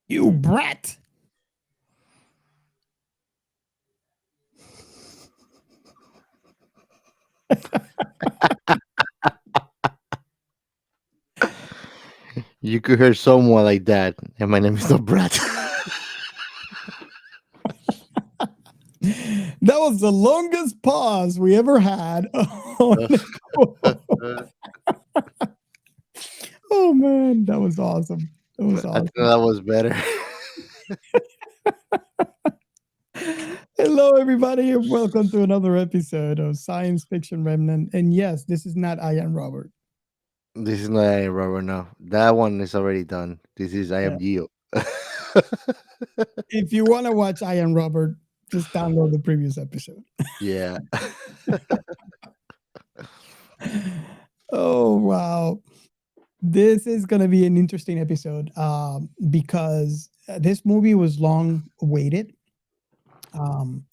You brat. You could hear someone like that, and my name is not Brad. That was the longest pause we ever had. Oh man, that was awesome. That was I think awesome. that was better. Hello, everybody, and welcome to another episode of Science Fiction Remnant. And yes, this is not I am Robert. This is not I am Robert. No, that one is already done. This is I Yeah. am Gio. If you want to watch I am Robert, just download the previous episode. Yeah. Oh wow. This is going to be an interesting episode because this movie was long awaited. Um,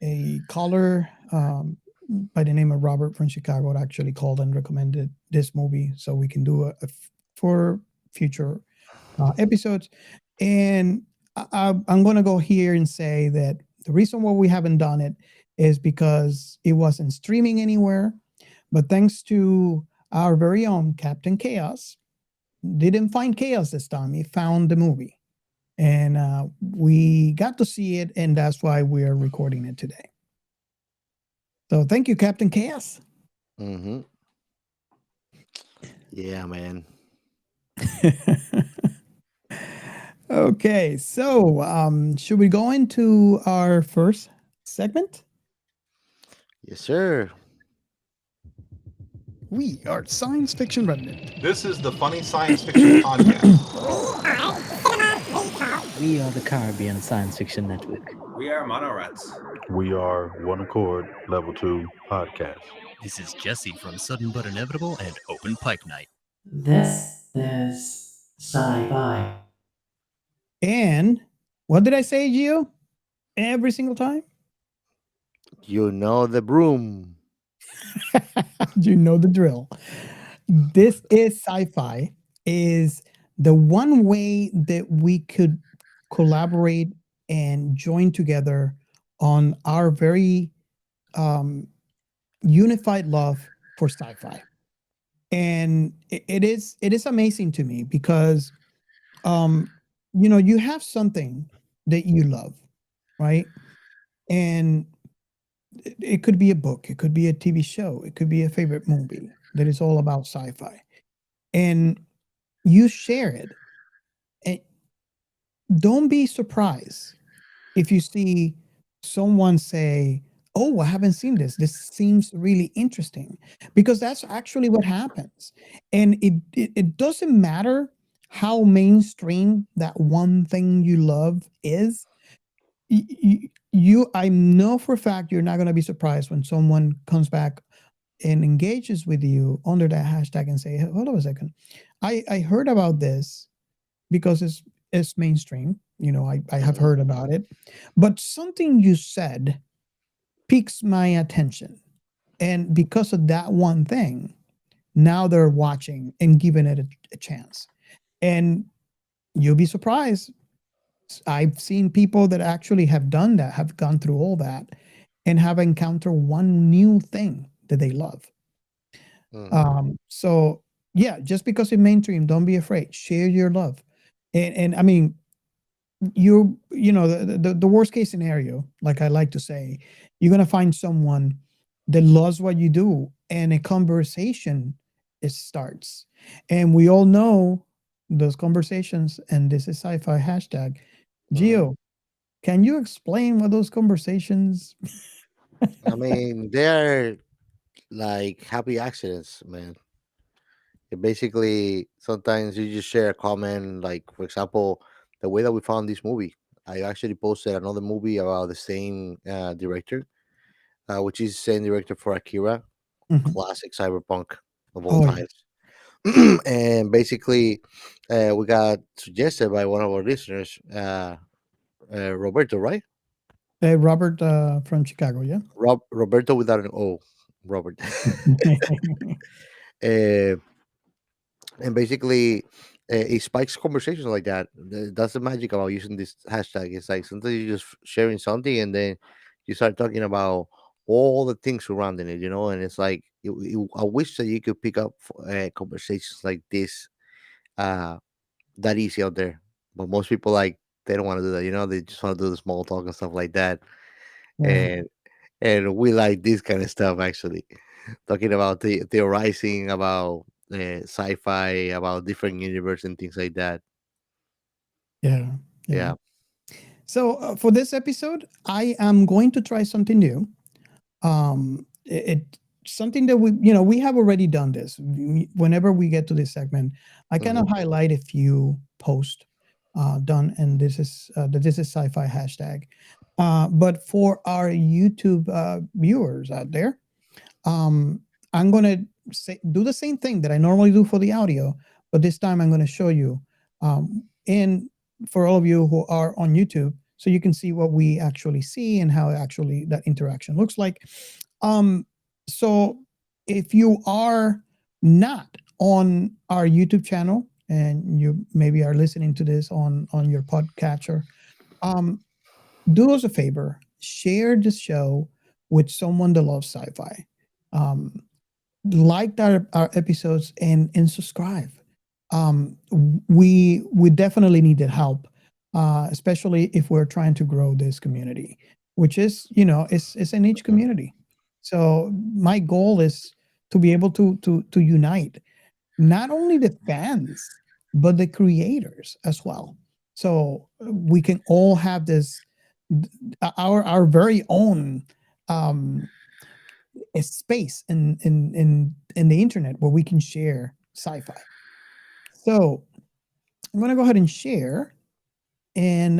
a caller by the name of Robert from Chicago had actually called and recommended this movie so we can do for future episodes. And I'm going to go here and say that the reason why we haven't done it is because it wasn't streaming anywhere. But thanks to our very own Captain Chaos, didn't find chaos this time. He found the movie, and we got to see it, and that's why we're recording it today. So thank you, Captain Chaos. hmm Yeah, man. Okay, so should we go into our first segment? Yes, sir. We are Science Fiction Remnant. This is the Funny Science Fiction Podcast. We are the Caribbean Science Fiction Network. We are Monorats. We are One Accord Level 2 Podcast. This is Jesse from Sudden But Inevitable and Open Pike Night. This is sci-fi. And what did I say, Gio? Every single time? You know the broom. You know the drill. This is sci-fi is the one way that we could collaborate and join together on our very unified love for sci-fi. And it is amazing to me because you have something that you love, right? And it could be a book, it could be a TV show, it could be a favorite movie that is all about sci-fi. And you share it. And don't be surprised if you see someone say, "Oh, I haven't seen this. This seems really interesting." Because that's actually what happens. And it doesn't matter how mainstream that one thing you love is. I know for a fact you're not going to be surprised when someone comes back and engages with you under that hashtag and say, "Hold on a second, I heard about this because it's mainstream. I have Mhm. heard about it, but something you said piques my attention, and because of that one thing, now they're watching and giving it a chance." And you'll be surprised. I've seen people that actually have done that, have gone through all that, and have encountered one new thing that they love. Mhm. So yeah, just because it's mainstream, don't be afraid. Share your love. And I mean, the worst case scenario, like I like to say, you're gonna find someone that loves what you do, and a conversation it starts. And we all know those conversations, and this is sci-fi hashtag. Mhm. Gio, can you explain what those conversations? I mean, they're like happy accidents, man. Basically, sometimes you just share a comment, like for example, the way that we found this movie. I actually posted another movie about the same director, which is the same director for Akira, Mhm. classic cyberpunk of all Oh yeah. times. And basically, we got suggested by one of our listeners, Roberto, right? Robert from Chicago, yeah. Roberto without an O, Robert. uh, and basically, it spikes conversations like that. That's the magic about using this hashtag. It's like sometimes you're just sharing something, and then you start talking about all the things surrounding it, and it's like I wish that you could pick up conversations like this uh, that easy out there. But most people like they don't want to do that. They just want to do the small talk and stuff like that. Yeah. And we like this kind of stuff actually, talking about theorizing about sci-fi, about different universe and things like that. Yeah. Yeah. Yeah. So for this episode, I am going to try something new. It something that we have already done this. Whenever we get to this segment, I kind of highlight a few posts done, and this is sci-fi hashtag. But for our YouTube viewers out there, I'm gonna do the same thing that I normally do for the audio, but this time I'm gonna show you, and for all of you who are on YouTube, so you can see what we actually see and how actually that interaction looks like. So if you are not on our YouTube channel and you maybe are listening to this on your podcatcher, do us a favor, share this show with someone that loves sci-fi. Like our episodes and subscribe. We definitely need the help, especially if we're trying to grow this community, which is it's a niche community. So my goal is to be able to unite not only the fans but the creators as well, so we can all have this our very own a space in the internet where we can share sci-fi. So I'm going to go ahead and share, and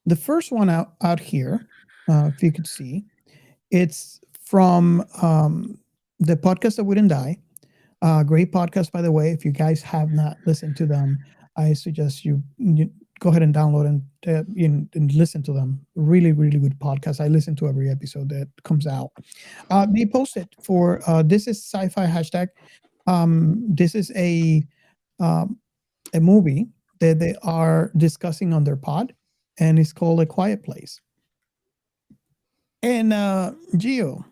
the first one out here, if you could see, it's from the podcast that wouldn't die. Great podcast, by the way. If you guys have not listened to them, I suggest you go ahead and download and listen to them. Really, really good podcast. I listen to every episode that comes out. They posted for this is sci-fi hashtag. This is a movie that they are discussing on their pod, and it's called A Quiet Place. And Gio,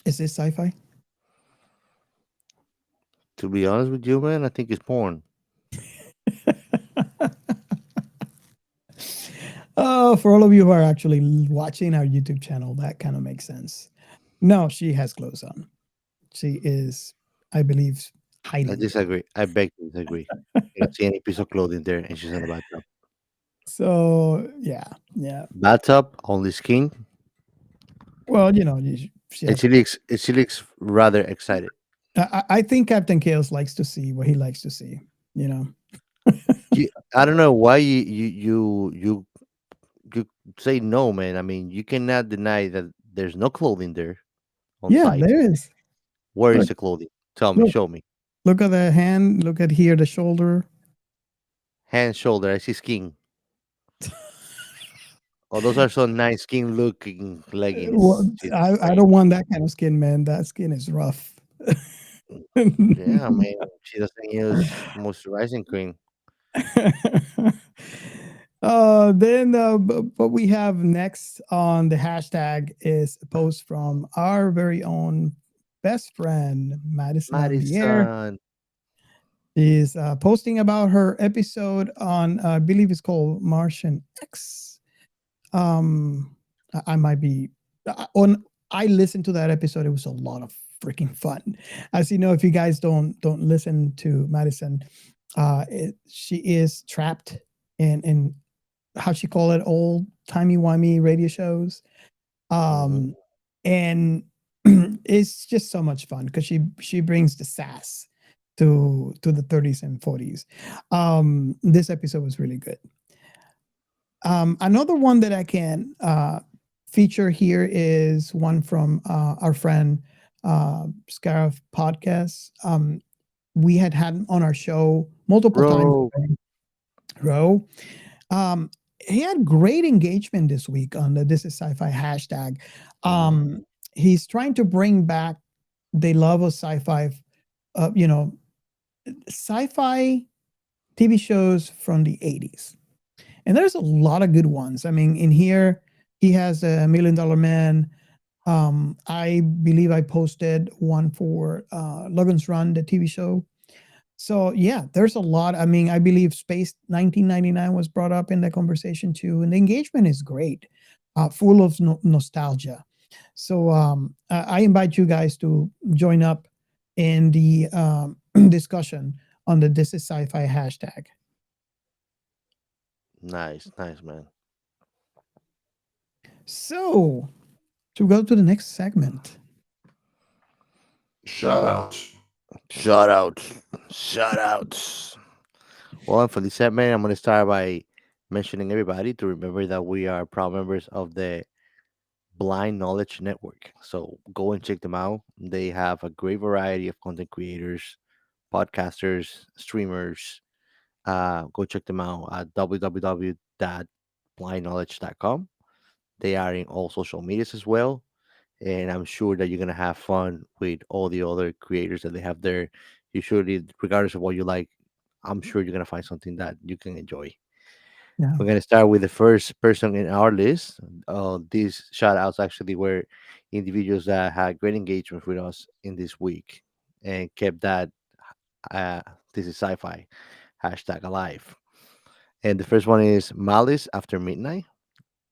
is this sci-fi? To be honest with you, man, I think it's porn. Oh, for all of you who are actually watching our YouTube channel, that kind of makes sense. No, she has clothes on. She is, I believe, I hiding. disagree. I beg to disagree. I don't see any piece of clothing there, and she's in the bathtub. So yeah. Bathtub, only skin, Well, she and has. she looks rather excited. I think Captain Chaos likes to see what he likes to see. I don't know why you say no, man. I mean, you cannot deny that there's no clothing there on Yeah, site. there is. Where is Look, the clothing? Tell me, look, show me. look at the hand. Look at here, the shoulder. Hand, shoulder. I see skin. Oh, those are so nice skin looking Well, leggings. Jesus I Christ. don't want that kind of skin, man. That skin is rough. Yeah, man. She doesn't use moisturizing cream. Then what we have next on the hashtag is a post from our very own best friend Madison Ambier. Madison. Is posting about her episode on I believe it's called Martian X. I might be on. I listened to that episode. It was a lot of freaking fun. As you know, if you guys don't listen to Madison, she is trapped in how she call it, old timey-wimey radio shows. And it's just so much fun because she brings the sass to the 30s and 40s. This episode was really good. Another one that I can feature here is one from our friend Scarif Podcast. We had on our show multiple times. Ro. He had great engagement this week on the This Is Sci-Fi hashtag. He's trying to bring back the love of sci-fi, sci-fi TV shows from the 80s. And there's a lot of good ones. I mean, in here, he has a $1 Million Man. I believe I posted one for Logan's Run, the TV show. So yeah, there's a lot. I mean, I believe Space 1999 was brought up in the conversation too, and the engagement is great, full of nostalgia. So I invite you guys to join up in the discussion on the This Is Sci-Fi hashtag. Nice, man. So to go to the next segment. Shout out. Shout outs. Well, and for this segment, I'm going to start by mentioning everybody to remember that we are proud members of the Blind Knowledge Network. So go and check them out. They have a great variety of content creators, podcasters, streamers. Go check them out at www.blindknowledge.com. They are in all social medias as well. And I'm sure that you're going to have fun with all the other creators that they have there. Usually, regardless of what you like, I'm sure you're going to find something that you can enjoy. Yeah. We're going to start with the first person in our list. These shout outs actually were individuals that had great engagement with us in this week and kept that uh, this is sci fi hashtag alive. And the first one is Malice After Midnight.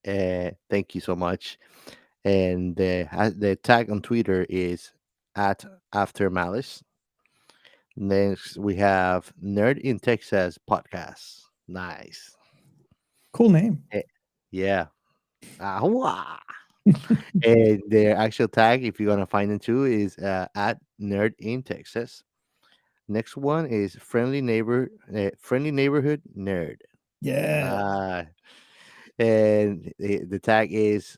Thank you so much. And the tag on Twitter is at After Malice. Next, we have Nerd in Texas podcast. Nice. Cool name. Yeah. Wah. And their actual tag, if you're gonna find them too, is at Nerd in Texas. Next one is friendly neighborhood nerd. Yeah. And the tag is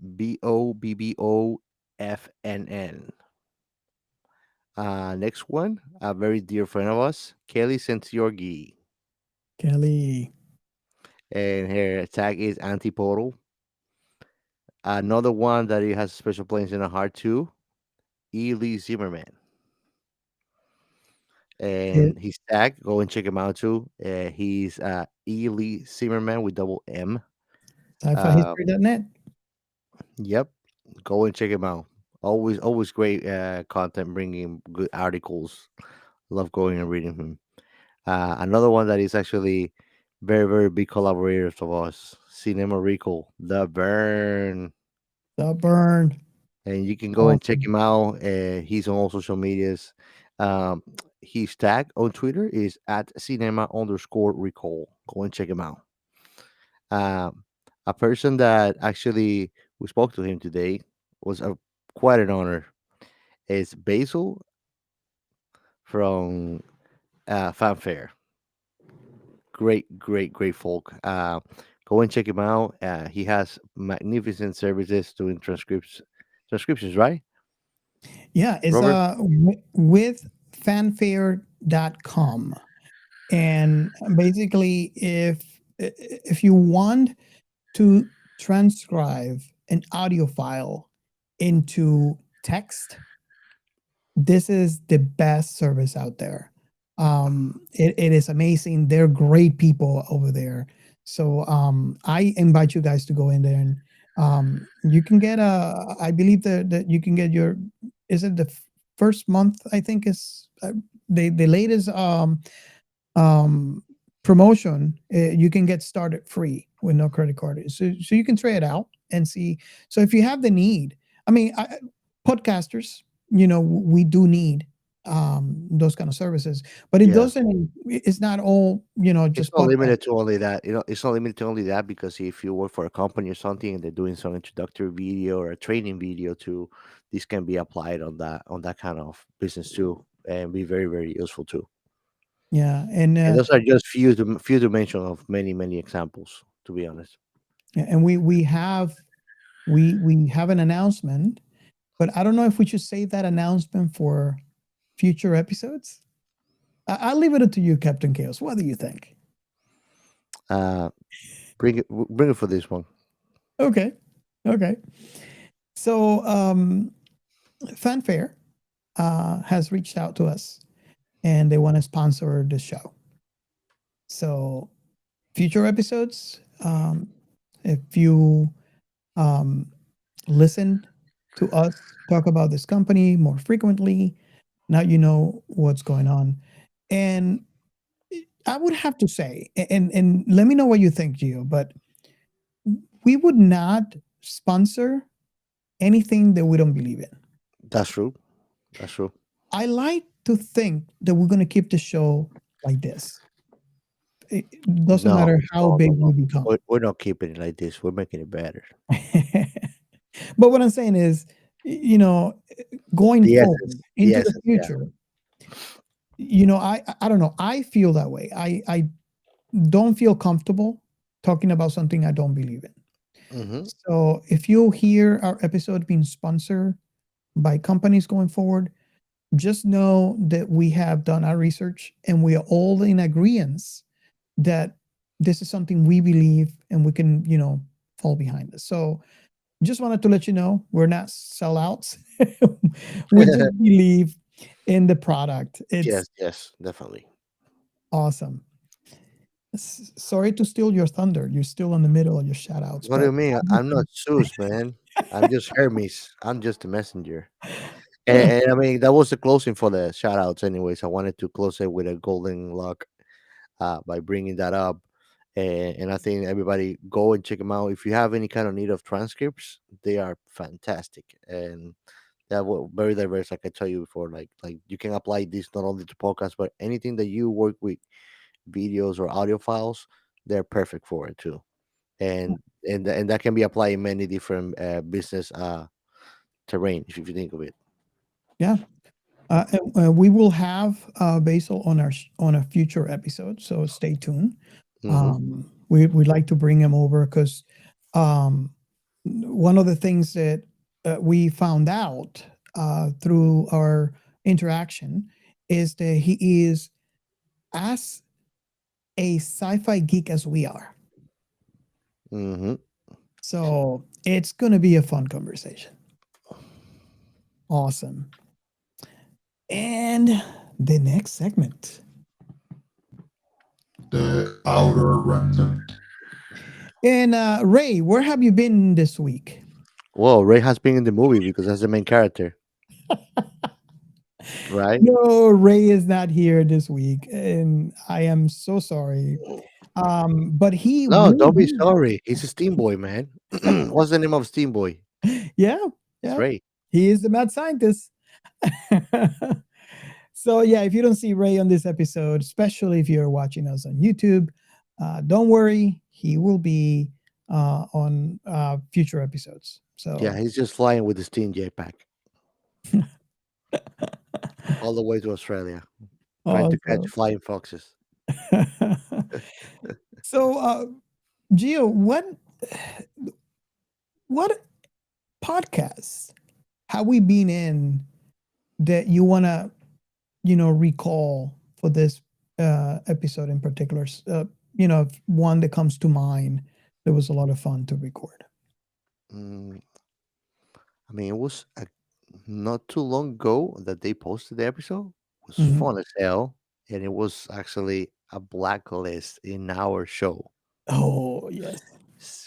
BOBBOFNN. Next one, a very dear friend of us, Kelly Sentiorgi, Kelly. and her tag is Antiportal. Another one that he has a special place in the heart too, E. Lee Zimmerman. It, And his tag, go and check him out too. He's E. Lee Zimmerman with double M. sci-fihistory.net. Yep, go and check him out. Always great content, bringing good articles. Love going and reading him. Another one that is actually very big collaborators of us, Cinema Recall, The Burn, The Burn. and you can go and check Awesome. him out. He's on all social medias. Um, his tag on Twitter is at cinema_recall. Go and check him out. Um, a person that actually we spoke to him today was quite an honor. It's Basil from Fanfare. Great folk. Go and check him out. He has magnificent services doing transcriptions, right? Yeah, it's Robert? with fanfare.com. And basically if you want to transcribe an audio file into text, this is the best service out there. It is amazing. They're great people over there. So I invite you guys to go in there, and you can get I believe that you can get your, is it the first month, I think is the latest um promotion. You can get started free with no credit card, so you can try it out and see. So if you have the need, I mean, podcasters, we do need those kind of services, but it Yeah. doesn't, it's not all, It's just not podcast. limited to only that. It's not limited to only that because if you work for a company or something and they're doing some introductory video or a training video too, this can be applied on that kind of business too, and be very useful too. Yeah, And those are just few to mention of many examples. To be honest. and we have an announcement, but I don't know if we should save that announcement for future episodes. I'll leave it up to you, Captain Chaos. What do you think? Bring it for this one. Okay. So Fanfare has reached out to us, and they want to sponsor the show. So future episodes, if you um, listen to us talk about this company more frequently, now you know what's going on. And I would have to say, and let me know what you think, Gio, but we would not sponsor anything that we don't believe in. That's true. That's true. I like to think that we're going to keep the show like this. It doesn't No, matter how no, big no, we no. become. We're not keeping it like this. We're making it better. But what I'm saying is, you know, going The forward essence. The into the essence. Yeah. future, I don't know. I feel that way. I don't feel comfortable talking about something I don't believe in. Mm-hmm. So if you hear our episode being sponsored by companies going forward, just know that we have done our research and we are all in agreement that this is something we believe and we can, fall behind this. So just wanted to let you know we're not sellouts. We just believe in the product. It's Yes. Yes. Definitely. awesome. Sorry to steal your thunder. You're still in the middle of your shout outs, What do but you mean? I'm not Zeus, man. I'm just Hermes. I'm just a messenger. And I mean, that was the closing for the shout outs, anyways. I wanted to close it with a golden luck by bringing that up. And I think everybody go and check them out. If you have any kind of need of transcripts, they are fantastic. And that were very diverse, like I told you before. Like you can apply this not only to podcasts, but anything that you work with, videos or audio files, they're perfect for it too. And that can be applied in many different business terrain if you think of it. yeah. We will have Basil on on a future episode, so stay tuned. Hmm. We'd like to bring him over because one of the things that we found out through our interaction is that he is as a sci-fi geek as we are. Hmm. So it's going to be a fun conversation. Awesome. And the next segment. The Outer Remnant. And Ray, where have you been this week? Well, Ray has been in the movie because that's the main character, right? No, Ray is not here this week, and I am so sorry. But he No, will don't be be. sorry. He's a Steamboy, man. What's the name of Steamboy? Yeah, It's yeah. Ray. He is the mad scientist. So yeah, if you don't see Ray on this episode, especially if you're watching us on YouTube, don't worry, he will be on future episodes. Yeah, So he's just flying with the Steam jetpack all the way to Australia, trying to catch awesome. flying foxes. So Gio, what podcasts have we been in that you want to recall for this episode in particular? One that comes to mind that was a lot of fun to record. Mm, I mean, it was not too long ago that they posted the episode. It was Mhm. fun as hell, and it was actually a blacklist in our show. Oh yes.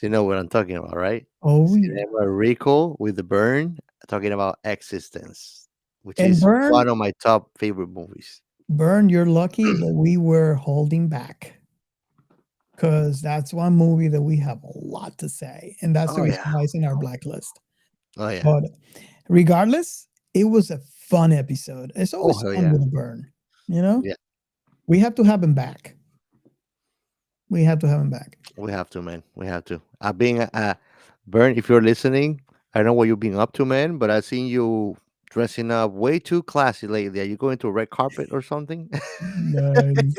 You know what I'm talking about, right? Oh yeah. Cinema Rico with the Burn, talking about Existence, which And is one of my top favorite movies. Burn, you're lucky that we were holding back because that's one movie that we have a lot to say, and that's the Oh reason yeah, why it's in our blacklist. oh yeah, But regardless, it was a fun episode. It's oh always hell fun yeah, with a Burn. You know, yeah. we have to have him back. We have to have him back. We have to, man. We have to. Being Burn, if you're listening, I know what you've been up to, man. But I've seen you dressing up way too classy lately. Are you going to a red carpet or something? Nice,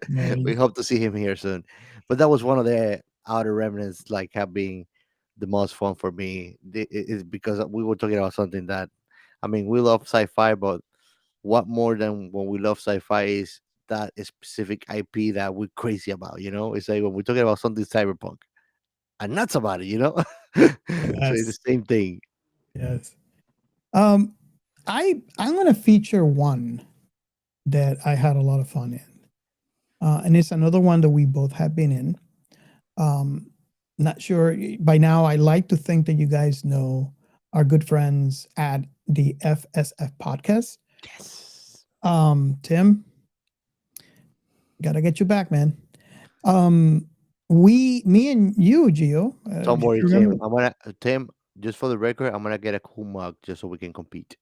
We nice. hope to see him here soon. But that was one of the outer remnants, like have been the most fun for me. Is because we were talking about something that, I mean, we love sci-fi, but what more than when we love sci-fi is that specific IP that we're crazy about. It's like when we're talking about something cyberpunk and nuts about it. So it's the Yes, same thing. yes. Um, I'm gonna feature one that I had a lot of fun in. And it's another one that we both have been in. Not sure by now. I like to think that you guys know our good friends at the FSF podcast. Yes. Tim, gotta get you back, man. Me and you, Gio. Don't If you worry, Tim. remember, Tim. Just for the record, I'm gonna get a cool mug just so we can compete.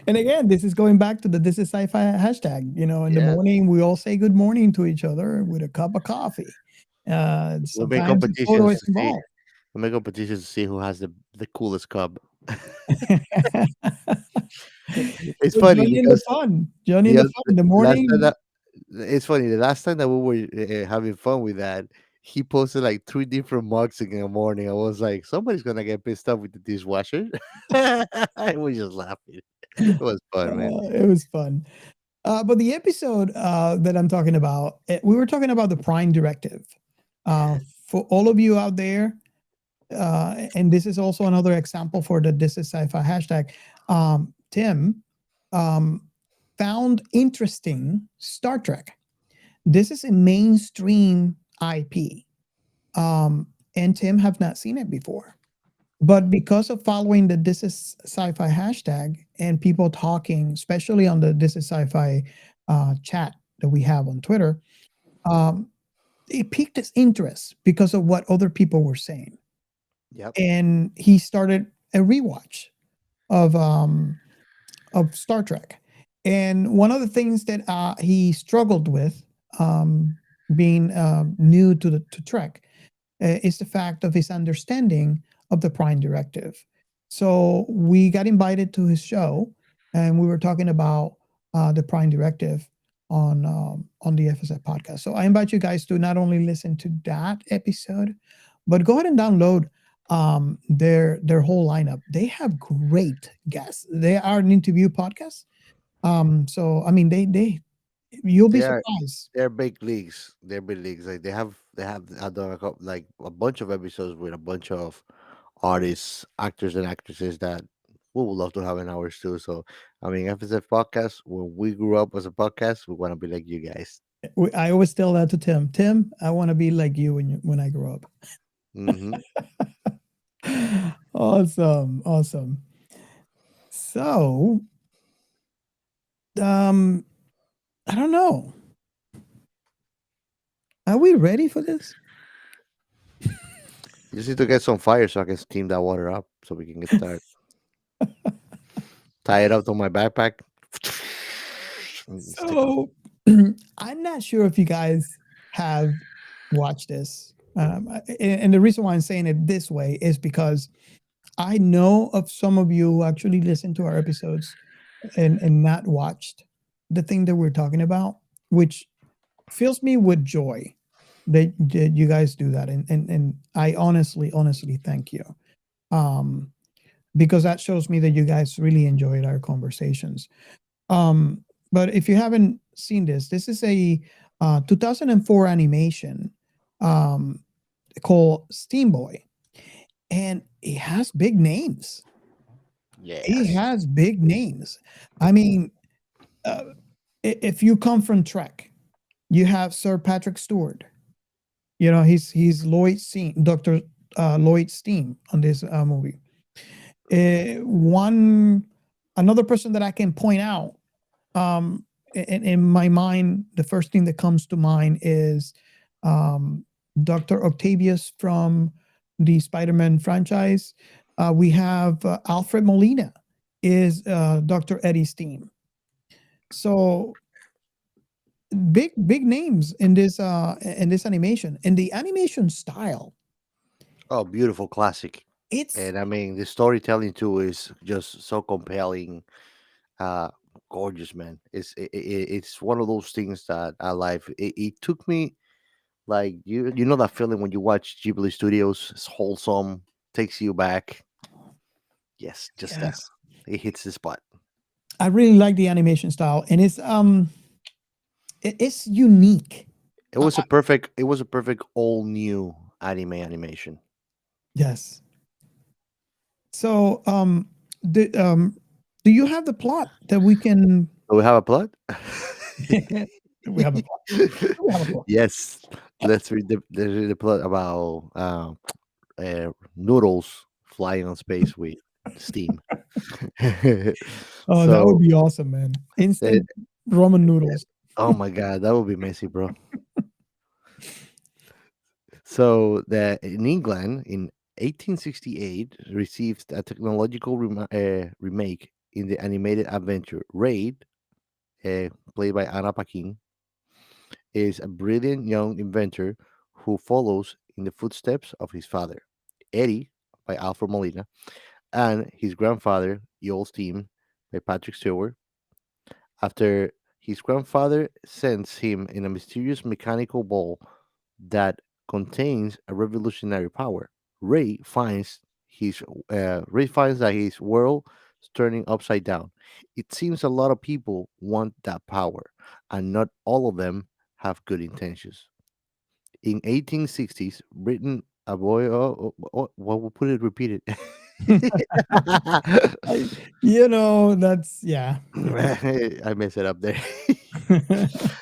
and again, this is going back to the "This is Sci-Fi" hashtag. In the Yes. morning, we all say good morning to each other with a cup of coffee. We make Sometimes a photo competitions is to see. involved. We make competitions to see who has the coolest cub. It's So funny Johnny and the because fun. Johnny and the the oth- fun in the last time morning. that it's funny the last time that we were having fun with that, he posted like three different mugs in the morning. I was like, somebody's gonna get pissed off with the dishwasher. I was just laughing. It was fun, man. It was fun. But the episode that I'm talking about, we were talking about the Prime Directive. For all of you out there, and this is also another example for the "This is Sci-Fi" hashtag. Tim found interesting Star Trek. This is a mainstream IP, and Tim have not seen it before. But because of following the "This is Sci-Fi" hashtag and people talking, especially on the "This is Sci-Fi" chat that we have on Twitter, um, it piqued his interest because of what other people were saying, Yep. and he started a rewatch of Star Trek. And one of the things that he struggled with, being new to Trek, is the fact of his understanding of the Prime Directive. So we got invited to his show, and we were talking about the Prime Directive on the FSF podcast. So I invite you guys to not only listen to that episode, but go ahead and download their whole lineup. They have great guests. They are an interview podcast. So I mean, they you'll be They are surprised. they're big leagues. They're big leagues. Like they have done like a bunch of episodes with a bunch of artists, actors, and actresses that we would love to have in ours too. So I mean, FSF podcast. When we grew up as a podcast, we want to be like you guys. I always tell that to Tim. Tim, I want to be like you when I grow up. Hmm. Awesome, awesome. So, um, I don't know. Are we ready for this? You just need to get some fire so I can steam that water up so we can get started. Tie it up to my backpack. And stick it. So, I'm not sure if you guys have watched this. And the reason why I'm saying it this way is because I know of some of you who actually listen to our episodes and not watched the thing that we're talking about, which fills me with joy that you guys do that. And I honestly thank you. Because that shows me that you guys really enjoyed our conversations. But if you haven't seen this, this is a 2004 animation called Steamboy, and it has big names. It Yes. has big names. I mean, if you come from Trek, you have Sir Patrick Stewart. He's Lloyd Steam, Dr. Lloyd Steam on this movie. One Another person that I can point out, in my mind, the first thing that comes to mind is Dr. Octavius from the Spider-Man franchise. We have Alfred Molina is Dr. Eddie Steam. So big names in this animation, and the animation style. Oh, beautiful classic. It's And I mean, the storytelling too is just so compelling. Uh, Gorgeous, man. It's one of those things that I like. It took me like you know that feeling when you watch Ghibli Studios. It's wholesome, takes you back. Yes, just that. yes. It hits the spot. I really like the animation style, and it's unique. It was a perfect all new animation. Yes. So the Do you have the plot that we can? Do we have a plot? We have a plot. We have a plot. Yes. Let's read the plot about noodles flying on space with steam. Oh, that would So, be awesome, man! uh, Instant ramen noodles. oh my god, that would be messy, bro. So, in England in 1868 received a technological remake in the animated adventure Raid, played by Anna Paquin, is a brilliant young inventor who follows in the footsteps of his father, Eddie, by Alfred Molina, and his grandfather, Earl Steam, by Patrick Stewart. After his grandfather sends him in a mysterious mechanical ball that contains a revolutionary power, Ray finds that his world is turning upside down. It seems a lot of people want that power, and not all of them have good intentions. In 1860s, Britain, a boy, what will put it repeated? I, that's yeah. I messed it up there.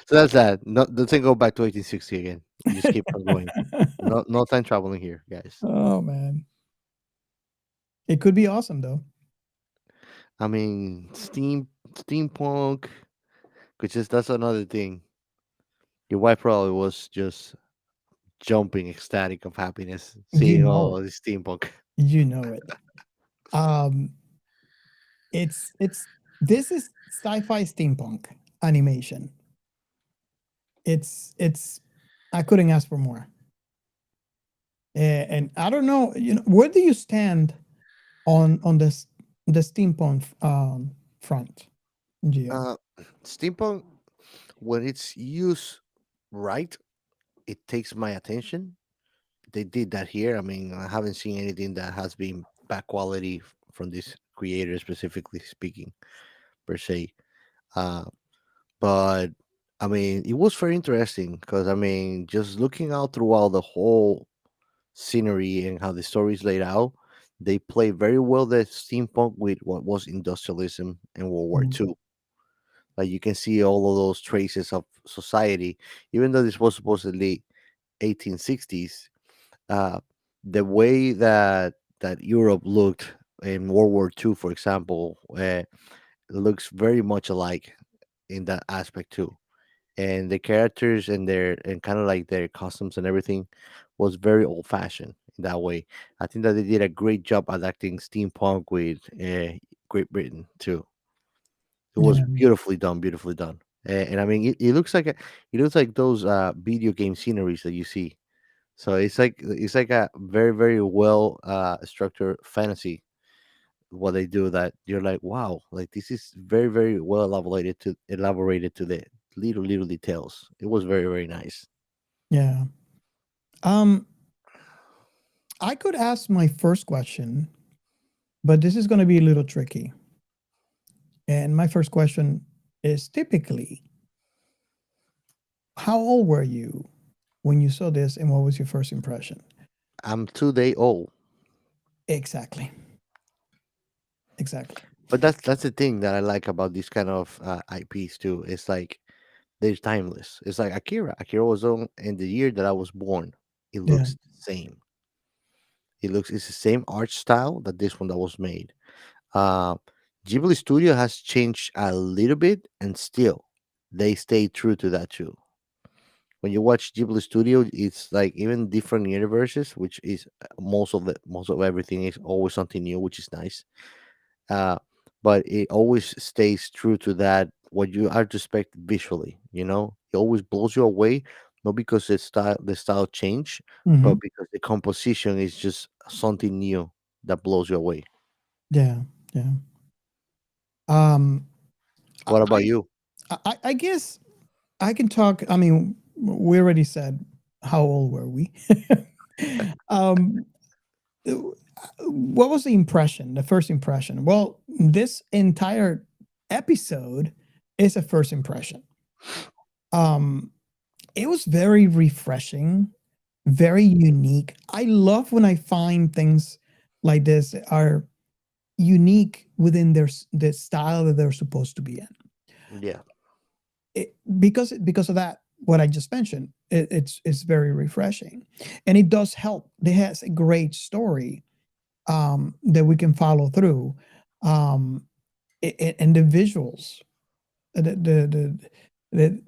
So that's that. No, doesn't go back to 1860 again. We just keep on going. No, no time traveling here, guys. Oh man, it could be awesome though. I mean, steampunk, which is that's another thing. Your wife probably was just jumping, ecstatic of happiness, You seeing know all it. this steampunk. You know it. Um, it's this is sci-fi steampunk animation. It's I couldn't ask for more. And I don't know, where do you stand on this the steampunk front, Gio? Uh, Steampunk, when it's used right, it takes my attention. They did that here. I mean, I haven't seen anything that has been bad quality from this creator, specifically speaking, per se. Uh, but I mean, it was very interesting because I mean, just looking out throughout the whole scenery and how the story is laid out, they play very well the steampunk with what was industrialism and World War Mm, II. Like you can see all of those traces of society, even though this was supposedly 1860s. Uh, the way that Europe looked in World War II, for example, looks very much alike in that aspect too. And the characters and kind of like their costumes and everything was very old fashioned in that way. I think that they did a great job adapting steampunk with Great Britain too. It was yeah, beautifully done, beautifully done. And I mean, it looks like it looks like those video game sceneries that you see. So it's like a very very well structured fantasy. What they do that you're like, wow, like this is very very well elaborated to the little details. It was very very nice. yeah. Um, I could ask my first question, but this is going to be a little tricky. And my first question is typically, how old were you when you saw this, and what was your first impression? I'm 2 day old, Exactly. Exactly. but that's the thing that I like about these kind of IPs too. It's like they're timeless. It's like Akira. Akira was on in the year that I was born. It Yeah. looks the same. It's the same art style that this one that was made. Uh, Ghibli Studio has changed a little bit, and still they stay true to that too. When you watch Ghibli Studio, it's like even different universes, which is most of everything is always something new, which is nice. Uh, but it always stays true to that what you are to expect visually. It always blows you away, not because the style changed, but Hmm. because the composition is just something new that blows you away. Yeah. Yeah. Um, What about I, you? I guess I can talk. I mean, we already said how old were we? um, what was the impression? The first impression? Well, this entire episode is a first impression. Um, it was very refreshing, very unique. I love when I find things like this are unique within the style that they're supposed to be in. Yeah. Because of that, what I just mentioned, it's very refreshing, and it does help. It has a great story that we can follow through, and the visuals, the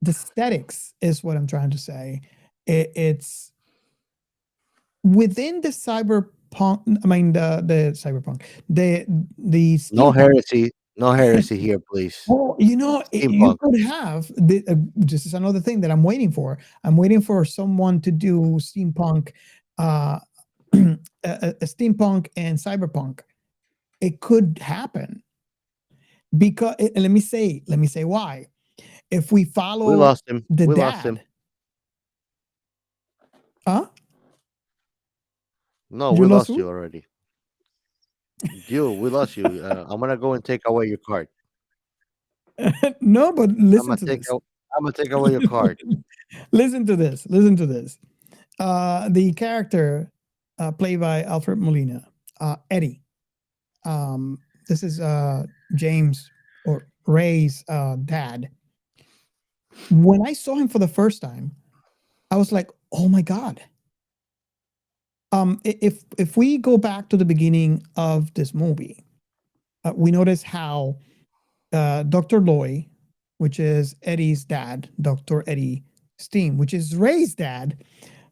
aesthetics is what I'm trying to say. It's within the cyberpunk. I mean the cyberpunk, the No steampunk. heresy. No heresy here, please. Oh, you Steampunk. could have this is another thing that I'm waiting for. I'm waiting for someone to do steampunk, a steampunk and cyberpunk. It could happen because, and let me say why. If we We follow lost him. the We lost him. dad, huh? No, You we lost lost who? you already. You, we lost you. I'm gonna go and take away your card. No, but I'm listen gonna to take. this. I'm gonna take away your card. Listen to this. Listen to this. The character played by Alfred Molina, Eddie. This is James or Ray's dad. When I saw him for the first time, I was like, "Oh my god!" If we go back to the beginning of this movie, we notice how Dr. Loy, which is Eddie's dad, Dr. Eddie Steam, which is Ray's dad.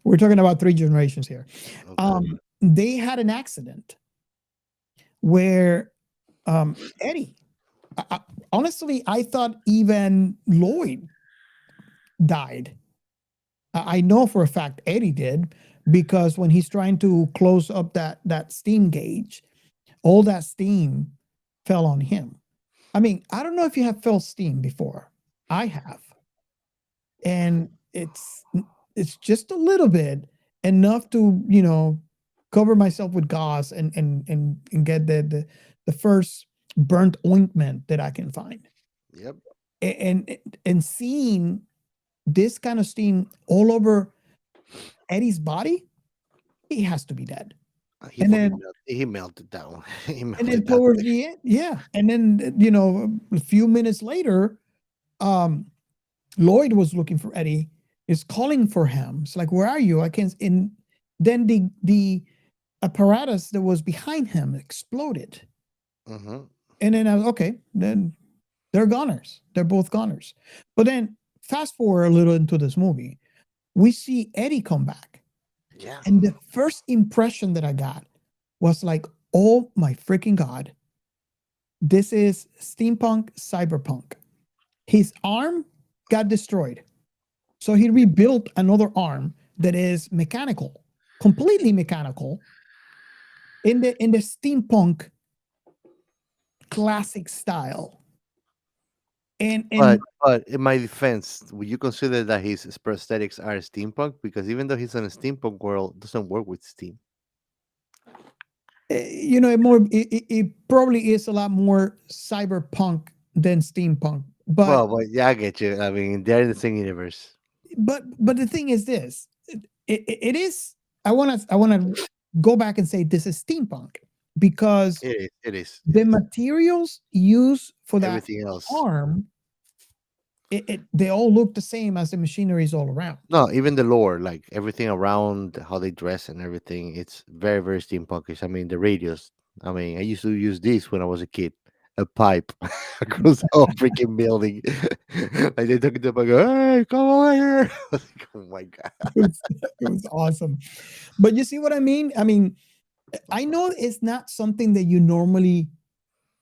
We're talking about 3 generations here. Okay. They had an accident where Eddie, honestly, I thought even Lloyd died. I know for a fact Eddie did, because when he's trying to close up that steam gauge, all that steam fell on him. I mean, I don't know if you have felt steam before. I have, and it's just a little bit, enough to cover myself with gauze and get the first burnt ointment that I can find. Yep. And seeing this kind of steam all over Eddie's body, he has to be dead. He And fucking then he melted down. He and melted then down. towards the end, yeah. And then a few minutes later, Lloyd was looking for Eddie, is calling for him. It's like, where are you? I can't. And then the apparatus that was behind him exploded. Mm-hmm. And then I was okay. Then they're goners. They're both goners. But then fast forward a little into this movie, we see Eddie come back. Yeah. And the first impression that I got was like, oh my freaking God, this is steampunk cyberpunk. His arm got destroyed. So he rebuilt another arm that is mechanical, completely mechanical, in the steampunk classic style. But in my defense, would you consider that his prosthetics are steampunk? Because even though he's in a steampunk world, it doesn't work with steam. it probably is a lot more cyberpunk than steampunk. But yeah, I get you. I mean, they're in the same universe. But the thing is this, it is. I want to go back and say this is steampunk because It is. It is. the materials used for that Everything else. arm, they all look the same as the machineries all around. No, even the lore, like everything around how they dress and everything, it's very, very steampunkish. I mean, the radios. I mean, I used to use this when I was a kid. A pipe across the whole freaking building. Like they took it up and go, hey, come over here. I was like, oh my god. It was awesome. But you see what I mean? I mean, I know it's not something that you normally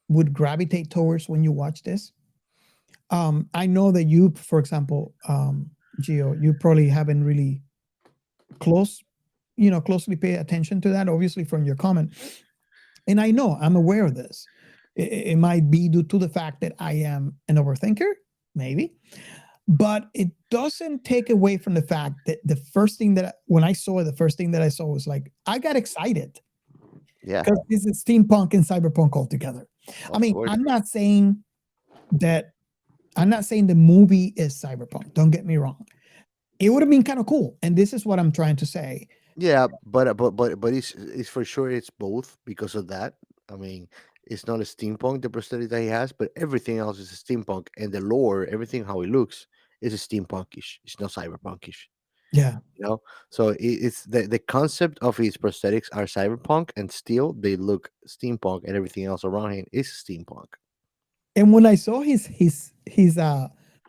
would gravitate towards when you watch this. I know that you, for example, Gio, you probably haven't really closely pay attention to that, obviously from your comment. And I know, I'm aware of this. It might be due to the fact that I am an overthinker, maybe, but it doesn't take away from the fact that the first thing that I saw was like, I got excited Yeah, because this is steampunk and cyberpunk all together. I of mean, course. I'm not saying the movie is cyberpunk. Don't get me wrong. It would have been kind of cool. And this is what I'm trying to say. Yeah, but it's for sure it's both because of that. I mean, it's not a steampunk the prosthetic that he has, but everything else is a steampunk, and the lore, everything how it looks, is a steampunkish. It's not cyberpunkish. Yeah. You know, so it's the concept of his prosthetics are cyberpunk, and still they look steampunk, and everything else around him is steampunk. And when I saw his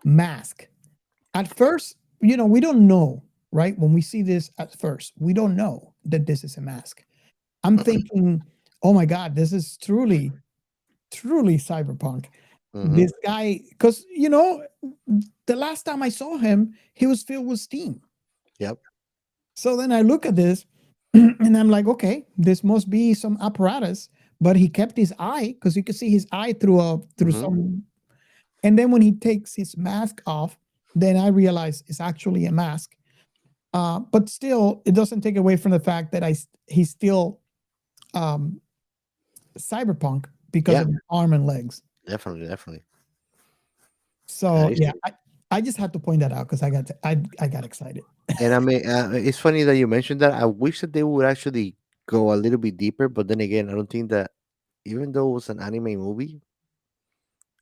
mask, at first, we don't know, right? When we see this at first, we don't know that this is a mask. I'm thinking, oh my God, this is truly, truly cyberpunk. Hmm. This guy, because the last time I saw him, he was filled with steam. Yep. So then I look at this and I'm like, okay, this must be some apparatus. But he kept his eye because you can see his eye through Hmm. some. And then when he takes his mask off, then I realize it's actually a mask. But still, it doesn't take away from the fact that he's still um, cyberpunk because Yeah, of his arm and legs. definitely, definitely. That So is yeah, it. I just had to point that out because I got excited. And I mean, it's funny that you mentioned that. I wish that they would actually go a little bit deeper, but then again, I don't think that even though it was an anime movie,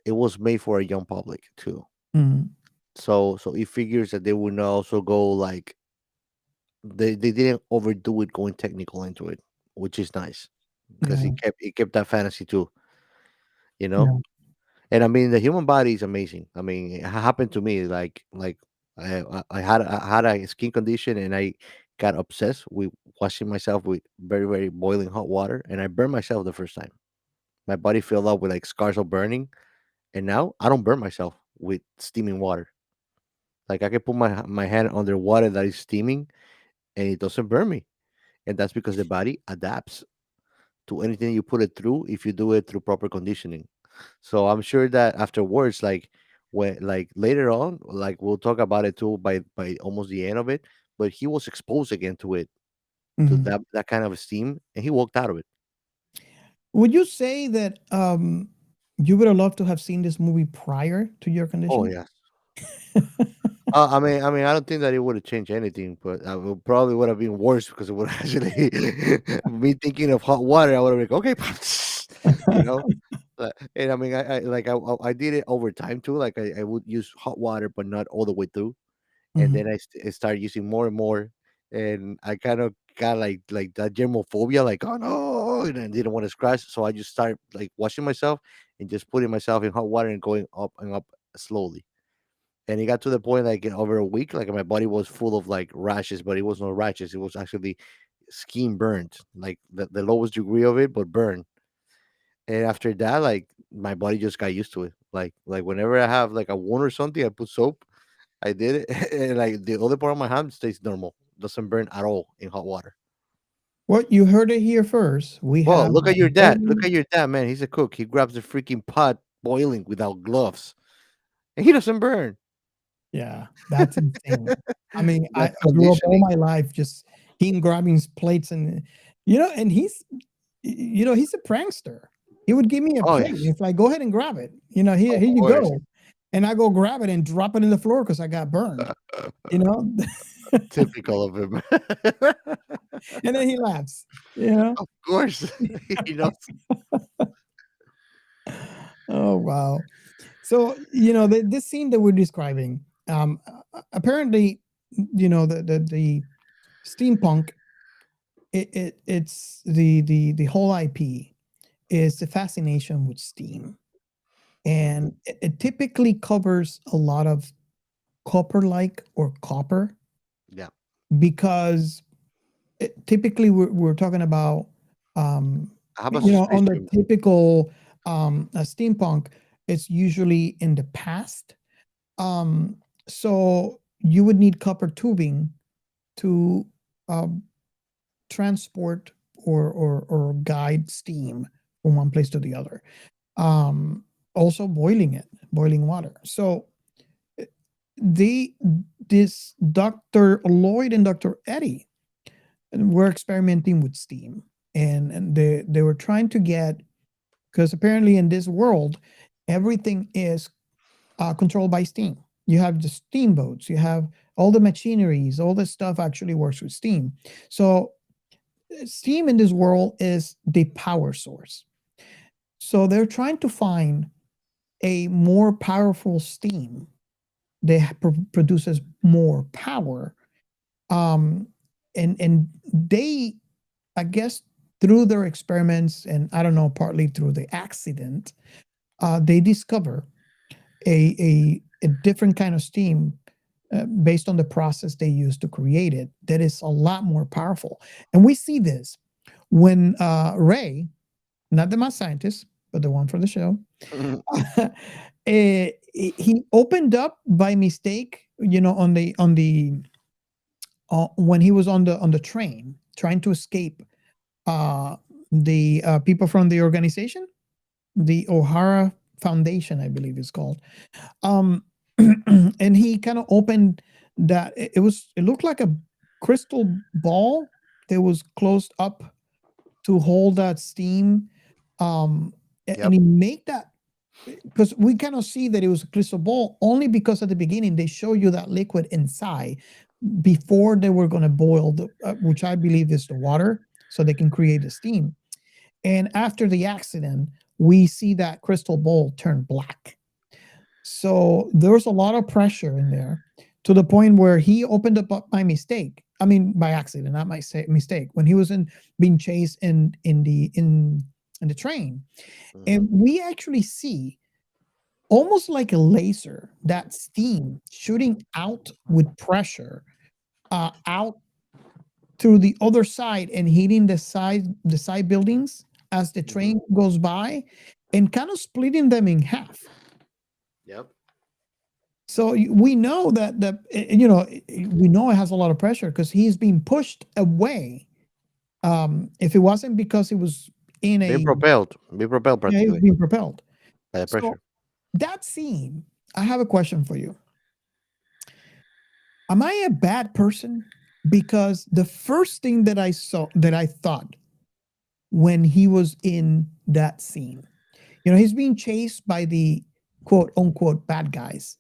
it was made for a young public too. Mhm. So it figures that they would not also go like they didn't overdo it going technical into it, which is nice because Yeah, it kept that fantasy too, you know. yeah. And I mean, the human body is amazing. I mean, it happened to me like I had a skin condition and I got obsessed with washing myself with very very boiling hot water, and I burned myself the first time. My body filled up with like scars of burning, and now I don't burn myself with steaming water. Like I can put my hand under water that is steaming, and it doesn't burn me, and that's because the body adapts to anything you put it through if you do it through proper conditioning. So I'm sure that afterwards, like when like later on, like we'll talk about it too by almost the end of it, but he was exposed again to it, to Mhm. that kind of steam, and he walked out of it. Would you say that you would have loved to have seen this movie prior to your Oh condition? yes. I mean, I don't think that it would have changed anything, but I would, probably would have been worse because it would actually me thinking of hot water. I would have been like, okay, you know. And I mean, I did it over time too. Like I would use hot water, but not all the way through. And Mhm. then I started using more and more, and I kind of got like that germophobia, like oh no, and I didn't want to scratch, so I just started like washing myself and just putting myself in hot water and going up and up slowly. And it got to the point like in over a week, like my body was full of like rashes, but it was not rashes; it was actually skin burnt, like the lowest degree of it, but burn. And after that, like my body just got used to it. Like whenever I have like a wound or something, I put soap. I did it, and like the other part of my hand stays normal, doesn't burn at all in hot water. Well, you heard it here first. We Well, have look at your dad. Look boiling. at your dad, man. He's a cook. He grabs the freaking pot boiling without gloves, and he doesn't burn. Yeah, that's insane. I mean, I That's grew up all conditioning. my life just him grabbing plates and and he's a prankster. He would give me a Oh plate. yes, It's like, go ahead and grab it. Here, of here you course. go. And I go grab it and drop it in the floor because I got burned. You know, Typical of him. and then he laughs. You know. Of course, he knows. Oh wow. So this scene that we're describing, apparently, the steampunk, it's the whole IP is the fascination with steam, and it typically covers a lot of copper-like or copper Yeah, because typically we're talking about um, I have a on the suspicion. typical steampunk, it's usually in the past. So you would need copper tubing to um, transport or guide steam from one place to the other. Um, Also boiling water. So uh, they this Dr. Lloyd and Dr. Eddie were experimenting with steam, and they were trying to get, because apparently in this world everything is controlled by steam. You have the steamboats, you have all the machineries, all this stuff actually works with steam. So steam in this world is the power source. So they're trying to find a more powerful steam that produces more power. Um, and they, I guess, through their experiments, and I don't know, partly through the accident, they discover a different kind of steam based on the process they use to create it that is a lot more powerful. And we see this when Ray, not the mad scientist, but the one for the show, he opened up by mistake, when he was on the train trying to escape uh, the people from the organization, the O'Hara Foundation, I believe it's called. Um, and he kind of opened that. It looked like a crystal ball that was closed up to hold that steam. And Yep. he made that because we cannot see that it was a crystal ball only because at the beginning they show you that liquid inside before they were going to boil the which I believe is the water, so they can create the steam. And after the accident, we see that crystal ball turn black. So there's a lot of pressure in there to the point where he opened up by mistake. I mean, by accident, not my mistake. When he was being chased in the train, and we actually see almost like a laser that steam shooting out with pressure out through the other side and hitting the side buildings as the train goes by and kind of splitting them in half. Yep. So we know that we know it has a lot of pressure because he's being pushed away. If it wasn't because he was in Being a propelled. Being propelled yeah, he was practically being propelled. by the So pressure. that scene, I have a question for you. Am I a bad person? Because the first thing that I thought when he was in that scene, he's being chased by the quote unquote bad guys.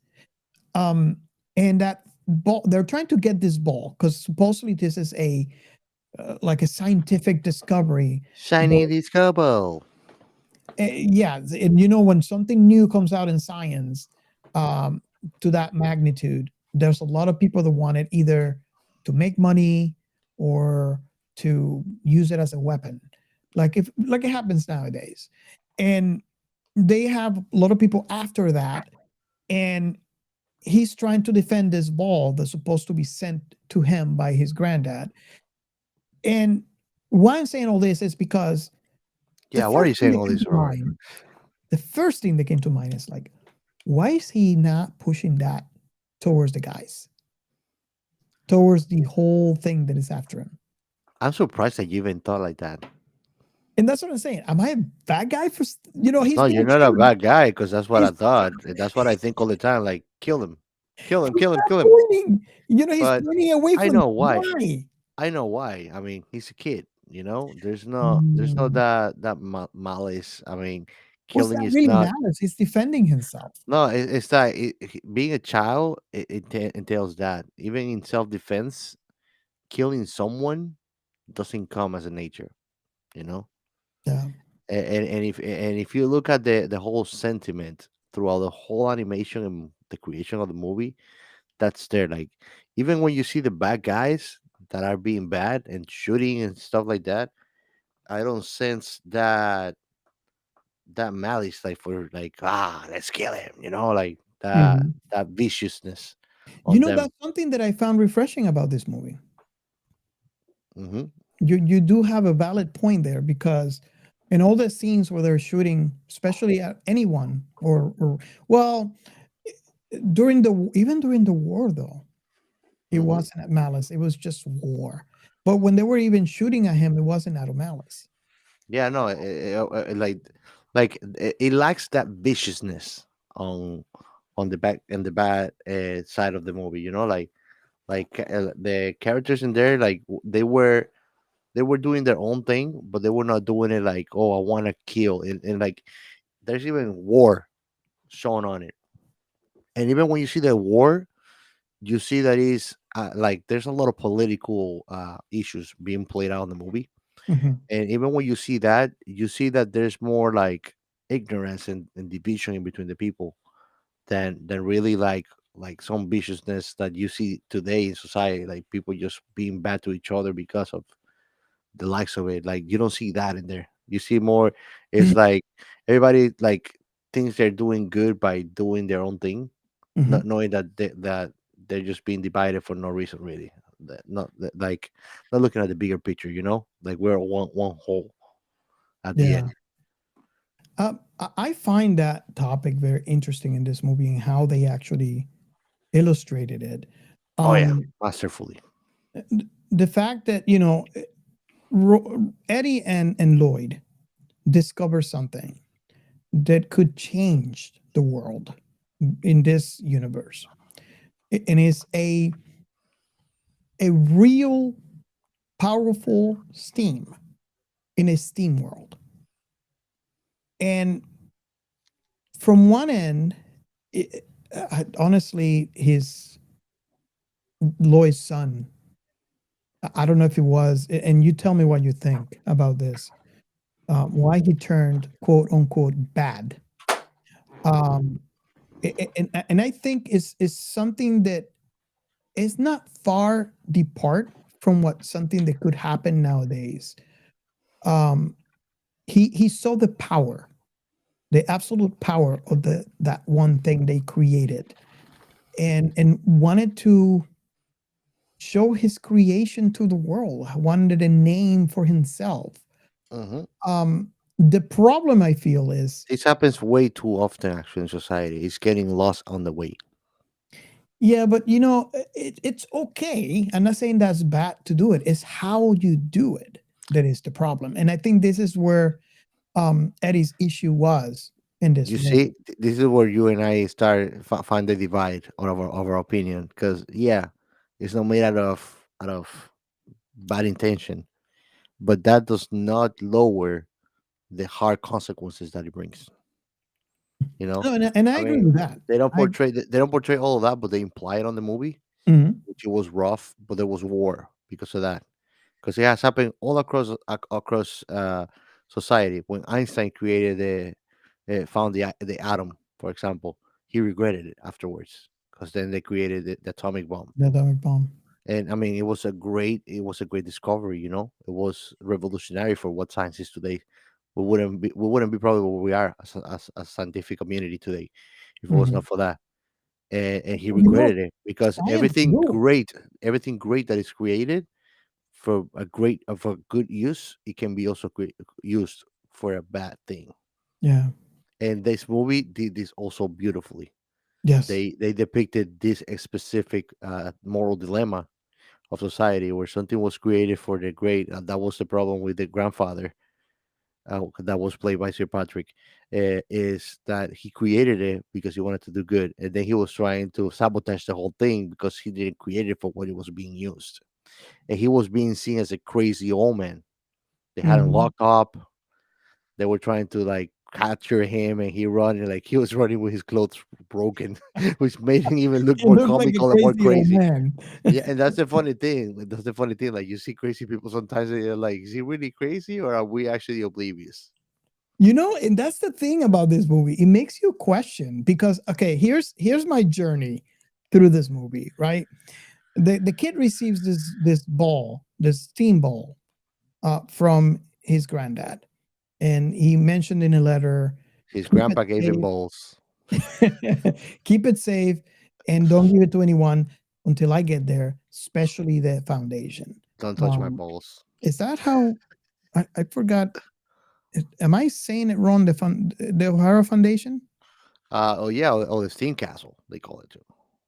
And that ball, they're trying to get this ball because supposedly this is a like a scientific discovery. Shiny discover. Yeah, and when something new comes out in science to that magnitude, there's a lot of people that want it either to make money or to use it as a weapon, like it happens nowadays. And they have a lot of people after that, and he's trying to defend this ball that's supposed to be sent to him by his granddad. And why I'm saying all this is because the Yeah, why are first you thing saying that all came this, to Robert? mind the first thing that came to mind is like, why is he not pushing that towards the guys, towards the whole thing that is after him? I'm surprised that you even thought like that. And that's what I'm saying. Am I a bad guy for, he's No, you're being not a shot. bad guy because that's what I He's, thought. That's what I think all the time. Like, kill him, kill him, he's kill him, not kill him. pointing, he's But pointing away I from know why. why. I know why. I mean, he's a kid. There's no Mm. that malice. I mean, Was killing that is really not. malice? He's defending himself. No, it's that being a child. It entails that even in self defense, killing someone doesn't come as a nature. You know, Yeah. and if you look at the whole sentiment throughout the whole animation and the creation of the movie, that's there. Like even when you see the bad guys that are being bad and shooting and stuff like that, I don't sense that malice like for like let's kill him, like that Mhm. that viciousness on them. That's something that I found refreshing about this movie. Hmm. You do have a valid point there because in all the scenes where they're shooting, especially at anyone, or well, during the war though, it Hmm. wasn't at malice. It was just war. But when they were even shooting at him, it wasn't out of malice. Yeah, no, it lacks that viciousness on the back and the bad side of the movie. The characters in there, like they were doing their own thing, but they were not doing it like, oh, I want to kill, and like there's even war shown on it. And even when you see the war, you see that is like there's a lot of political issues being played out in the movie. Mhm. And even when you see that there's more like ignorance and division in between the people than really like some viciousness that you see today in society, like people just being bad to each other because of the likes of it. Like you don't see that in there. You see more. It's like everybody like thinks they're doing good by doing their own thing, Mhm. not knowing that they're just being divided for no reason, really. Like not looking at the bigger picture. Like we're one whole at the Yeah. end. I find that topic very interesting in this movie and how they actually illustrated it. Oh yeah, Um, masterfully. the fact that Eddie and Lloyd discover something that could change the world in this universe, and is a real powerful steam in a steam world. And from one end, honestly, his Lloyd's son. I don't know if it was, and you tell me what you think about this. Why he turned quote unquote bad. Um, and I think is something that is not far depart from what something that could happen nowadays. Um, he saw the power, the absolute power of the that one thing they created, and wanted to show his creation to the world. Wanted a name for himself. Hmm. The problem I feel is, This happens way too often, actually, in society. It's getting lost on the way. yeah, but it's okay. I'm not saying that's bad to do it. It's how you do it that is the problem. And I think this is where Eddie's issue was in this You movie. see, this is where you and I start find the divide of our opinion. Because yeah, it's not made out of bad intention, but that does not lower the hard consequences that it brings. You know, No, and I I agree mean, with that. I they don't portray all of that, but they imply it on the movie, Mhm. which it was rough, but there was war because of that. Because it has happened all across society. When Einstein created found the atom, for example, he regretted it afterwards because then they created the atomic bomb. The atomic bomb. And I mean, it was a great discovery. It was revolutionary for what science is today. We wouldn't be probably where we are as a scientific community today if it was Mhm. not for that. And he You know, regretted it because science grew. everything great that is created for good use, it can be also used for a bad thing. Yeah. And this movie did this also beautifully. Yes. They depicted this specific moral dilemma of society where something was created for the great. That was the problem with the grandfather that was played by Sir Patrick. Is that he created it because he wanted to do good, and then he was trying to sabotage the whole thing because he didn't create it for what it was being used, and he was being seen as a crazy old man. They had him Mhm. locked up. They were trying to like capture him, and he was running with his clothes broken, which made him even look It more looked like a comical and more crazy old crazy. man. Yeah, and that's the funny thing. That's the funny thing. Like you see crazy people sometimes, and you're like, is he really crazy, or are we actually oblivious? And that's the thing about this movie. It makes you question because okay, here's my journey through this movie, right? The kid receives this ball, this steam ball, from his granddad, and he mentioned in a letter, His keep it grandpa gave him safe, balls. keep it safe, and don't give it to anyone until I get there, especially the foundation. Don't touch my Um, balls. is that how? I forgot. Am I saying it wrong? The O'Hara Foundation? Oh yeah, the steam castle they call it too.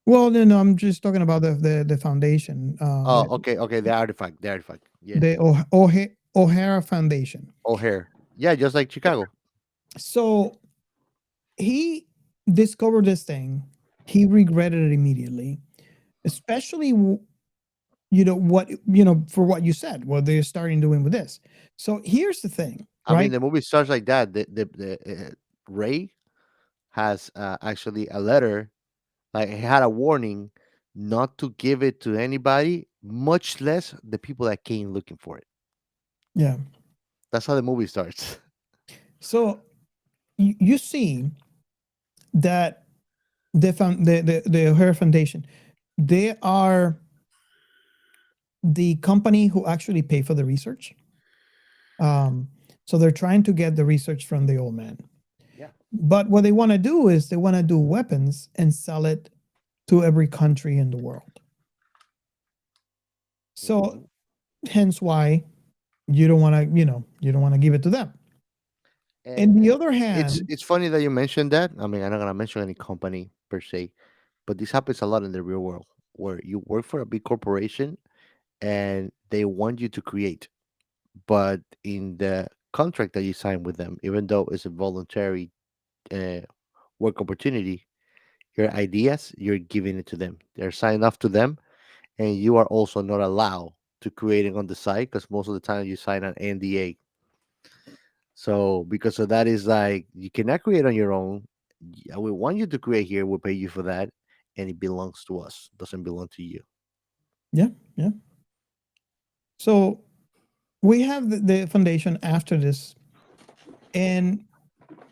Well, no, I'm just talking about the foundation, Oh, okay, the artifact. Yeah, the O'Hara Foundation. O'Hare. Yeah, just like Chicago. So he discovered this thing. He regretted it immediately, especially for what you said, what they're starting doing with this. So here's the thing, I mean, right? the movie starts like that. The Ray has actually a letter, like he had a warning not to give it to anybody, much less the people that came looking for it. Yeah. That's how the movie starts. So you see that the Her Foundation, they are the company who actually pay for the research. Um, so they're trying to get the research from the old man. Yeah. But what they want to do is they want to do weapons and sell it to every country in the world. So Mhm. hence why you don't want to, you don't want to give it to them. And On the other it's hand, it's funny that you mentioned that. I mean, I'm not gonna mention any company per se, but this happens a lot in the real world where you work for a big corporation and they want you to create, but in the contract that you sign with them, even though it's a voluntary uh, work opportunity, your ideas you're giving it to them. They're signed off to them, and you are also not allowed to create it on the side because most of the time you sign an NDA. So because of that is like you cannot create on your own. Yeah, we want you to create here. We'll pay you for that, and it belongs to us. Doesn't belong to you. yeah, yeah. So we have the foundation after this, and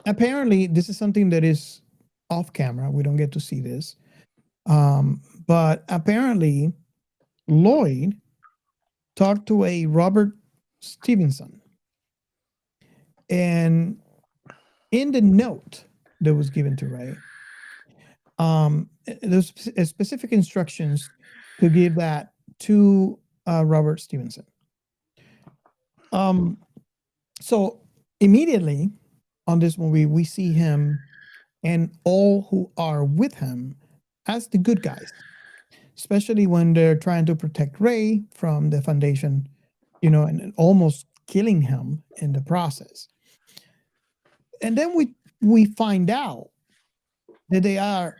apparently this is something that is off camera. We don't get to see this, but apparently Lloyd talked to a Robert Stevenson, and in the note that was given to Ray, there's specific instructions to give that to Robert Stevenson. Um, so immediately on this movie, we see him and all who are with him as the good guys, especially when they're trying to protect Ray from the Foundation, and almost killing him in the process. And then we find out that they are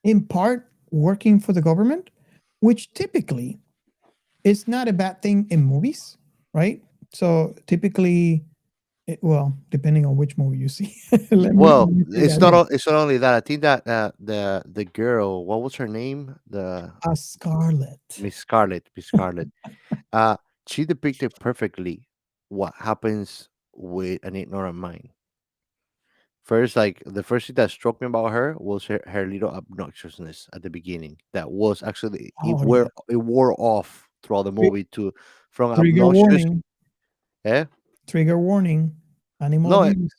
in part working for the government, which typically is not a bad thing in movies, right? So typically, well, depending on which movie you see, let Well, me say it's that, not. yeah. It's not only that. I think that the girl, what was her name? The Scarlet. Miss Scarlet. Miss Scarlet. Uh, she depicted perfectly what happens with an ignorant mind. First, like the first thing that struck me about her was her little obnoxiousness at the beginning. That was actually Oh yeah. it wore off throughout the Tri- movie to from Trigger obnoxious. warning. Eh? Trigger warning. Animal No, abuse.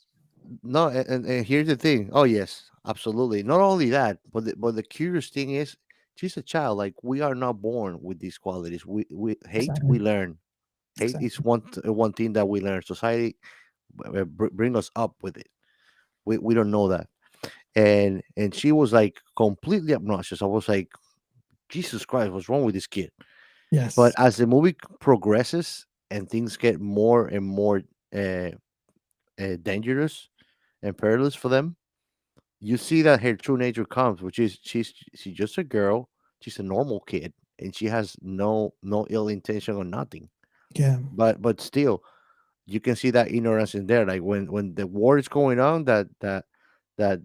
no, and here's the thing. Oh yes, absolutely. Not only that, but the curious thing is, she's a child. Like we are not born with these qualities. We hate. Exactly. We learn. Hate is Exactly. one thing that we learn. Society bring us up with it. We don't know that. And she was like completely obnoxious. I was like, Jesus Christ, what's wrong with this kid? But Yes. as the movie progresses and things get more and more uh, dangerous and perilous for them, you see that her true nature comes, which is she's just a girl, she's a normal kid, and she has no ill intention or nothing. Yeah. But still, you can see that ignorance in there. Like when the war is going on, that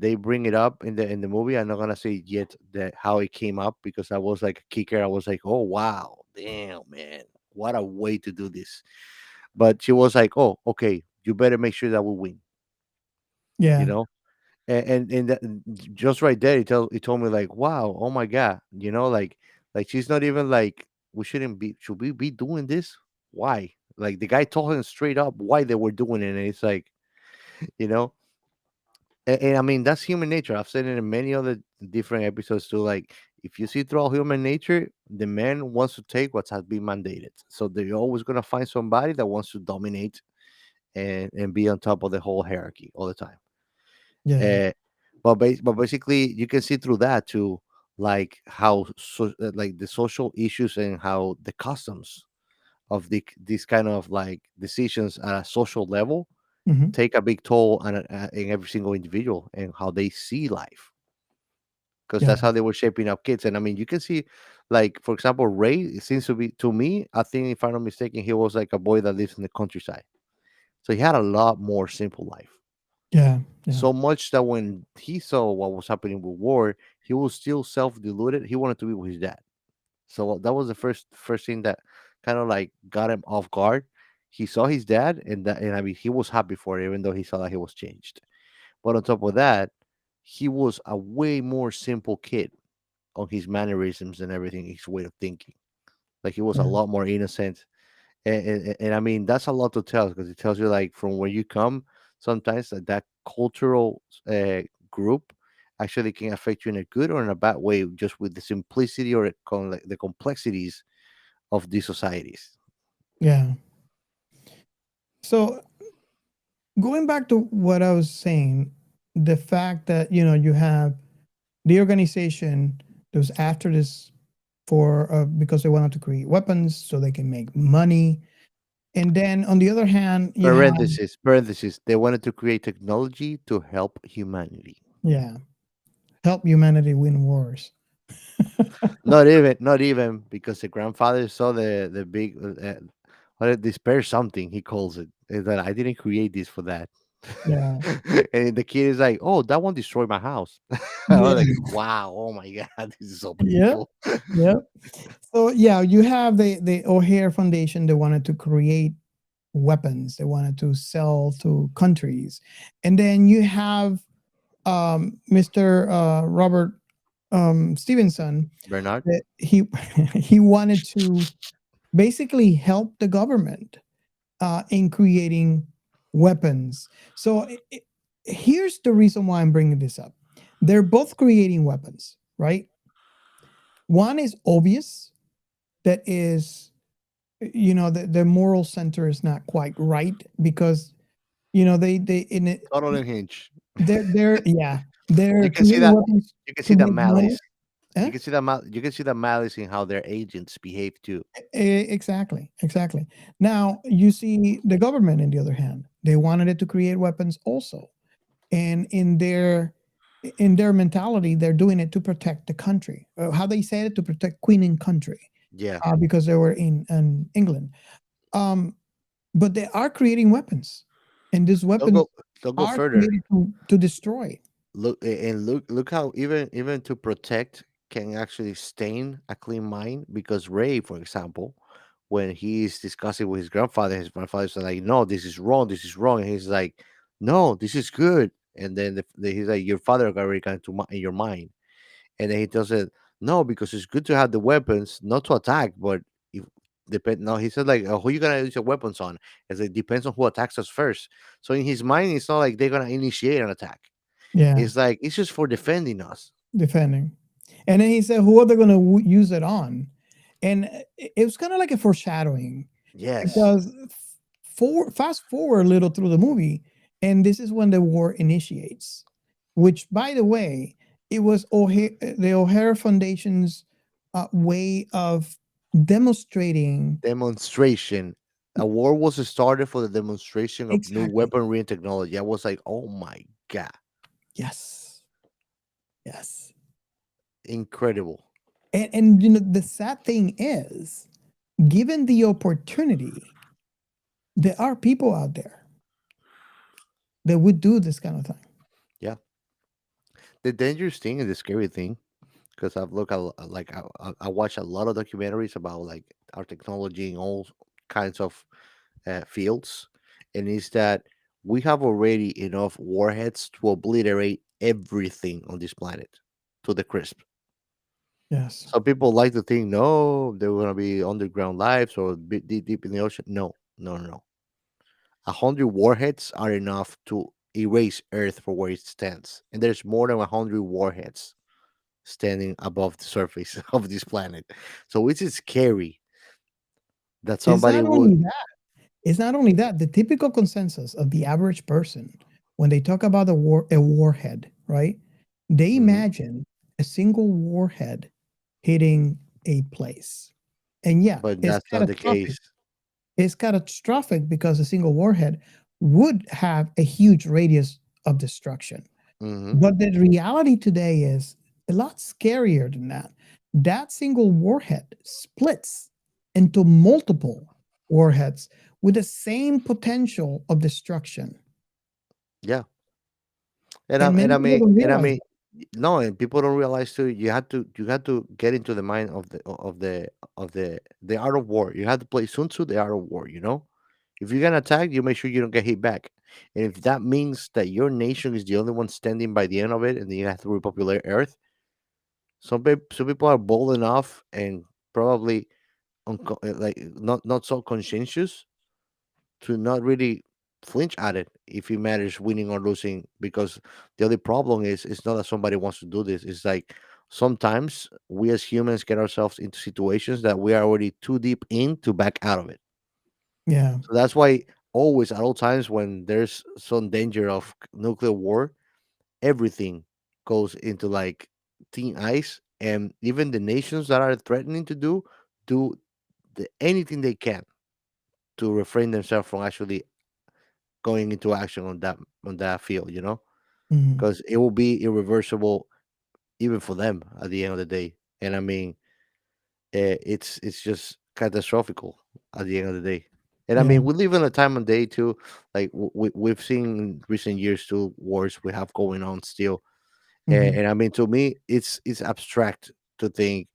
they bring it up in the movie. I'm not gonna say yet that how it came up because I was like a kicker. I was like, oh wow, damn man, what a way to do this. But she was like, oh okay, you better make sure that we win. You Yeah. know, and that, just right there, he told me like, wow, oh my god, like she's not even like we shouldn't be should we be doing this? Why? Like the guy told him straight up why they were doing it, and it's like, you know, and I mean that's human nature. I've said it in many other different episodes too. Like if you see through human nature, the man wants to take what has been mandated, so they're always gonna find somebody that wants to dominate and be on top of the whole hierarchy all the time. Yeah. Uh, but basically, you can see through that too, like how like the social issues and how the customs of these kind of like decisions at a social level Hmm. take a big toll on in every single individual and how they see life, because Yeah. that's how they were shaping up kids. And I mean, you can see, like for example, Ray. It seems to be to me. I think if I'm not mistaken, he was like a boy that lives in the countryside, so he had a lot more simple life. Yeah. Yeah. So much that when he saw what was happening with war, he was still self-deluded. He wanted to be with his dad. So that was the first thing that kind of like got him off guard. He saw his dad, and I mean he was happy for it, even though he saw that he was changed. But on top of that, he was a way more simple kid on his mannerisms and everything, his way of thinking. Like he was a Yeah. lot more innocent. And I mean, that's a lot to tell because it tells you like from where you come, sometimes that cultural group actually can affect you in a good or in a bad way, just with the simplicity or like the complexities of these societies. Yeah. So going back to what I was saying, the fact that you have the organization that was after this for because they wanted to create weapons so they can make money, and then on the other hand, you have Parenthesis. They wanted to create technology to help humanity. yeah, help humanity win wars. Not even because the grandfather saw the big what despair something he calls it. Is that I didn't create this for that. Yeah, And the kid is like, "Oh, that one destroyed my house." I yeah, was like, "Wow, oh my god, this is so yeah, painful." yeah. So yeah, you have the O'Hare Foundation. They wanted to create weapons. They wanted to sell to countries, and then you have Mr. Robert Stevenson. Bernard, That he he wanted to basically help the government in creating weapons. So here's the reason why I'm bringing this up. They're both creating weapons, right? One is obvious, that is, the moral center is not quite right because they in it total unhinged. they're yeah You they're can see creating that. weapons You can see to the make money. malice. Eh? You can see the You can see the malice in how their agents behave too. Exactly, exactly. Now you see the government, on the other hand, they wanted it to create weapons also, and in their mentality, they're doing it to protect the country. How they said it, to protect Queen and country, Yeah, because they were in England. Um, but they are creating weapons, and these they'll weapons go. They'll go are further. created to destroy. Look how even to protect can actually stain a clean mind because Ray, for example, when he's discussing with his grandfather's like, "No, this is wrong," and he's like, "No, this is good," and then he's like, "Your father already got into in your mind," and then he tells it, "No, because it's good to have the weapons, not to attack, but if depend." No, he said like, "Who you gonna use your weapons on?" As it depends on who attacks us first. So in his mind, it's not like they're gonna initiate an attack. Yeah, It's like it's just for defending us. defending. And then he said, "Who are they going to use it on?" And it was kind of like a foreshadowing, Yes. because fast forward a little through the movie, and this is when the war initiates. Which, by the way, it was the O'Hare Foundation's way of demonstrating Demonstration. A war was started for the demonstration of new exactly. weaponry and technology. I was like, oh my god, Yes, yes. incredible. And the sad thing is, given the opportunity, there are people out there that would do this kind of thing. Yeah. The dangerous thing and the scary thing, because I've looked at like I watch a lot of documentaries about like our technology in all kinds of fields, and is that we have already enough warheads to obliterate everything on this planet to the crisp. Yes. Some people like to think, no, there are gonna be underground lives or deep in the ocean. No, no, no, no. 100 warheads are enough to erase Earth for where it stands, and there's more than 100 warheads standing above the surface of this planet. So it's scary that It's somebody not would. only that. It's not only that. The typical consensus of the average person, when they talk about a warhead, right? They Mhm. imagine a single warhead hitting a place. And yeah, But it's that's not the catastrophic. case. It's catastrophic because a single warhead would have a huge radius of destruction. Hmm. But the reality today is a lot scarier than that. That single warhead splits into multiple warheads with the same potential of destruction. Yeah, And many people don't and I realize mean, that. no, and people don't realize too. You had to get into the mind of the art of war. You have to play Sun Tzu, the art of war. You know, If you're gonna attack, you make sure you don't get hit back. And if that means that your nation is the only one standing by the end of it, and then you have to repopulate Earth, some people are bold enough and probably like not so conscientious to not really flinch at it if it matters winning or losing. Because the only problem is it's not that somebody wants to do this. It's like sometimes we as humans get ourselves into situations that we are already too deep in to back out of it. Yeah. So that's why always at all times when there's some danger of nuclear war, everything goes into like thin ice, and even the nations that are threatening to do anything they can to refrain themselves from actually going into action on that field, Mhm. because it will be irreversible even for them at the end of the day. And I mean, it's just catastrophical at the end of the day. And I Yeah. mean, we live in a time and day too. Like we've seen in recent years too wars we have going on still. Mhm. And I mean, to me, it's abstract to think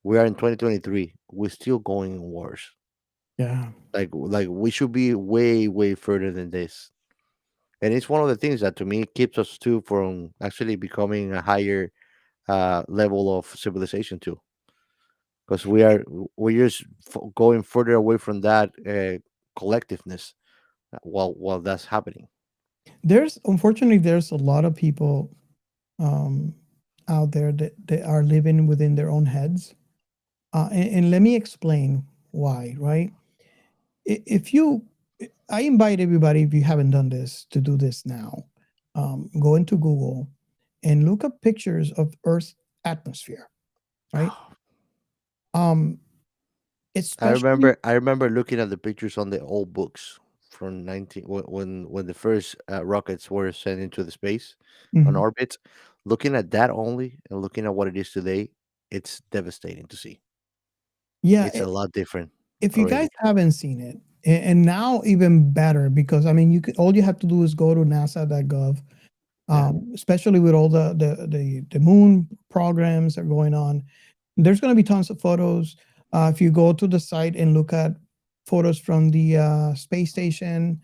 we are in 2023. We're still going in wars. Yeah. Like we should be way further than this. And it's one of the things that to me keeps us too from actually becoming a higher level of civilization too, because we're just going further away from that collectiveness while that's happening. There's unfortunately there's a lot of people um, out there that are living within their own heads. And let me explain why, right? If you, I invite everybody, if you haven't done this, to do this now. Go into Google and look up pictures of Earth's atmosphere, right? Um, especially, I remember looking at the pictures on the old books from 19 when the first rockets were sent into the space on mhm. orbit. Looking at that only and looking at what it is today, it's devastating to see. Yeah. It's a lot different If you guys already. haven't seen it, and now even better, because I mean, all you have to do is go to NASA.gov, Yeah. especially with all the moon programs that are going on. There's going to be tons of photos. If you go to the site and look at photos from the space station,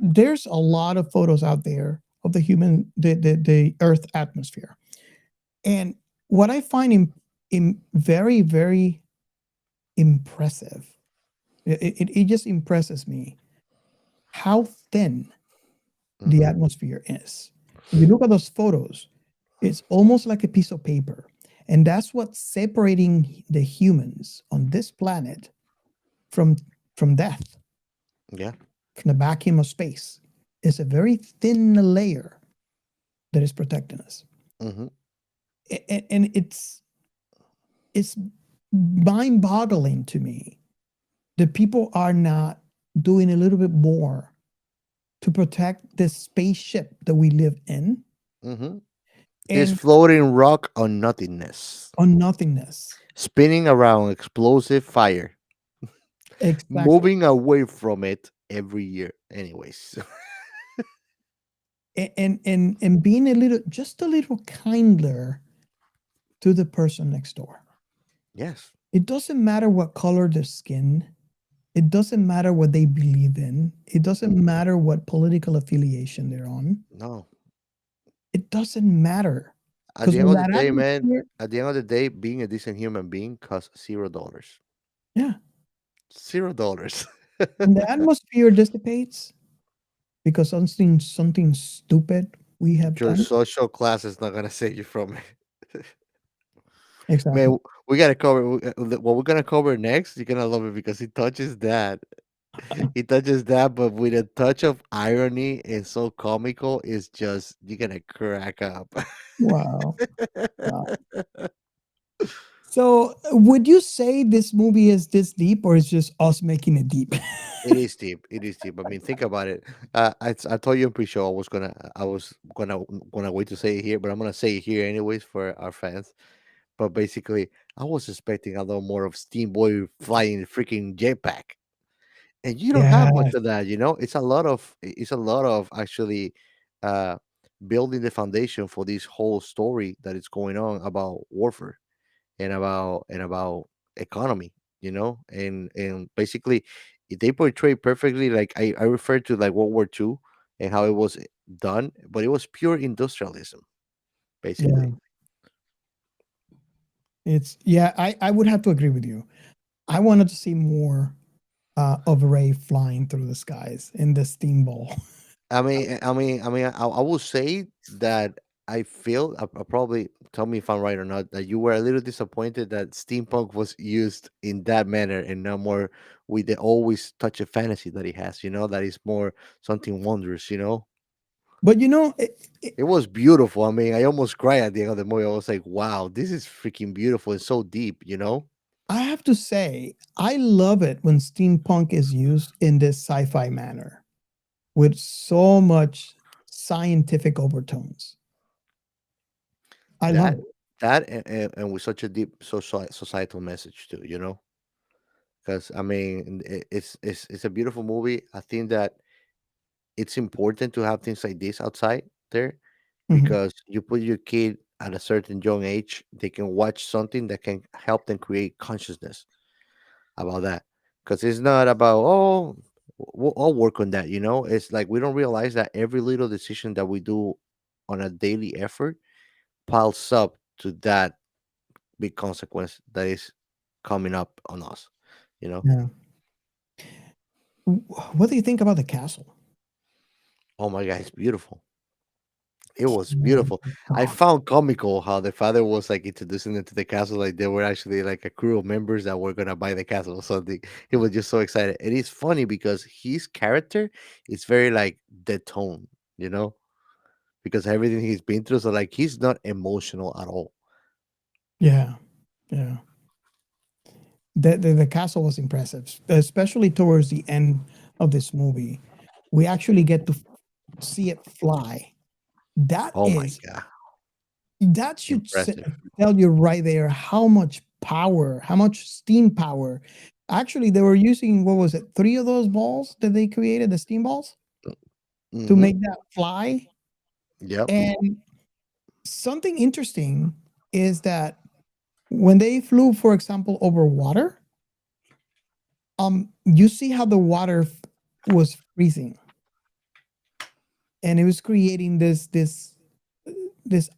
there's a lot of photos out there of the Earth atmosphere. And what I find in very impressive, it just impresses me how thin the Hmm. atmosphere is. If you look at those photos, it's almost like a piece of paper. And that's what's separating the humans on this planet from death, Yeah. from the vacuum of space. It's a very thin layer that is protecting us. Hmm. And it's mind-boggling to me that people are not doing a little bit more to protect the spaceship that we live in Hmm. This and floating rock on nothingness, on nothingness. spinning around explosive fire, Exactly. moving away from it every year. Anyways, And being a little, just a little kinder to the person next door. yes, It doesn't matter what color their skin. It doesn't matter what they believe in. It doesn't matter what political affiliation they're on. no. It doesn't matter At because the end when of the that day, man, atmosphere, at the end of the day, being a decent human being costs $0. yeah, $0. when the atmosphere dissipates because something stupid we have Your done. social class is not gonna save you from it. Exactly. Man, we gotta cover what we're gonna cover next. You're gonna love it because it touches that. It touches that, but with a touch of irony and so comical, it's just you're gonna crack up. Wow. Wow. So, would you say this movie is this deep, or is just us making it deep? It is deep. It is deep. I mean, think about it. I told you in pre-show I was gonna wait to say it here, but I'm gonna say it here anyways for our fans. But basically, I was expecting a lot more of Steamboy flying the freaking jetpack, and you don't have much Yes. of that. It's a lot of actually uh, building the foundation for this whole story that is going on about warfare and about economy. And basically they portray perfectly. Like I refer to like World War II and how it was done, but it was pure industrialism, Yeah, basically. I would have to agree with you. I wanted to see more of Ray flying through the skies in the steamboat. I will say that I feel, I'll probably tell me if I'm right or not, that you were a little disappointed that steampunk was used in that manner and not more with the always touch of fantasy that he has, that is more something wondrous. But It was beautiful. I mean, I almost cried at the end of the movie. I was like, wow, this is freaking beautiful and so deep. I have to say, I love it when steampunk is used in this sci-fi manner with so much scientific overtones. I love That it. and with such a deep societal message too. Because I mean, it's a beautiful movie. I think that it's important to have things like this outside there, Mhm. because you put your kid at a certain young age, they can watch something that can help them create consciousness about that. Because it's not about, oh, I'll work on that. It's like we don't realize that every little decision that we do on a daily effort piles up to that big consequence that is coming up on us. Yeah. What do you think about the castle? Oh my god, it's beautiful. It was Oh beautiful. my I God. found comical how the father was like introducing them to the castle, like they were actually like a crew of members that were gonna buy the castle or something. He was just so excited. It is funny because his character is very like dead tone, you know, because everything he's been through. So like he's not emotional at all. Yeah, yeah. The castle was impressive, especially towards the end of this movie. We actually get to see it fly. That Oh my is god, that should impressive. tell you right there how much power, how much steam power. Actually, they were using, what was it, three of those balls that they created, the steam balls, to Mm-hmm. make that fly. Yep. And something interesting is that when they flew, for example, over water, you see how the water was freezing, and it was creating this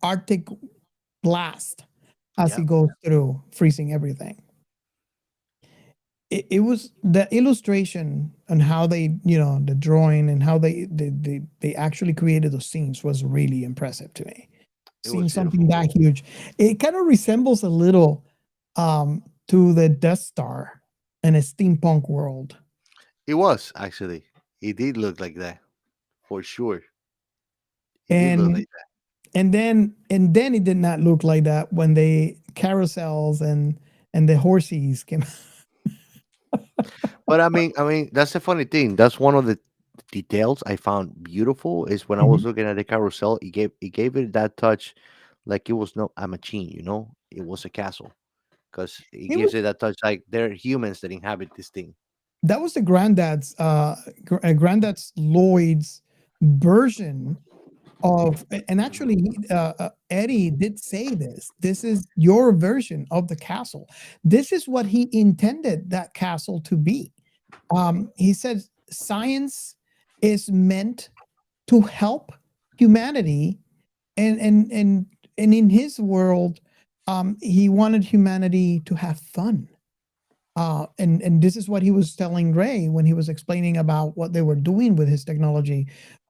arctic blast as it Yep. goes through, freezing everything. It was the illustration and how they, the drawing and how they actually created those scenes was really impressive to me. It was Seeing something beautiful. that huge, it kind of resembles a little to the Death Star in a steampunk world. It was actually. It did look like that for sure. It did look And like that. and then it did not look like that when they carousels and the horses came. But I mean, that's the funny thing. That's one of the details I found beautiful is when I was Mhm. looking at the carousel, it gave it that touch, like it was not a machine. It was a castle because it It gives was it that touch, like they're humans that inhabit this thing. That was the granddad's Lloyd's version of, and actually Eddie did say this is your version of the castle. This is what he intended that castle to be. He said science is meant to help humanity, and in his world, he wanted humanity to have fun. And this is what he was telling Ray when he was explaining about what they were doing with his technology,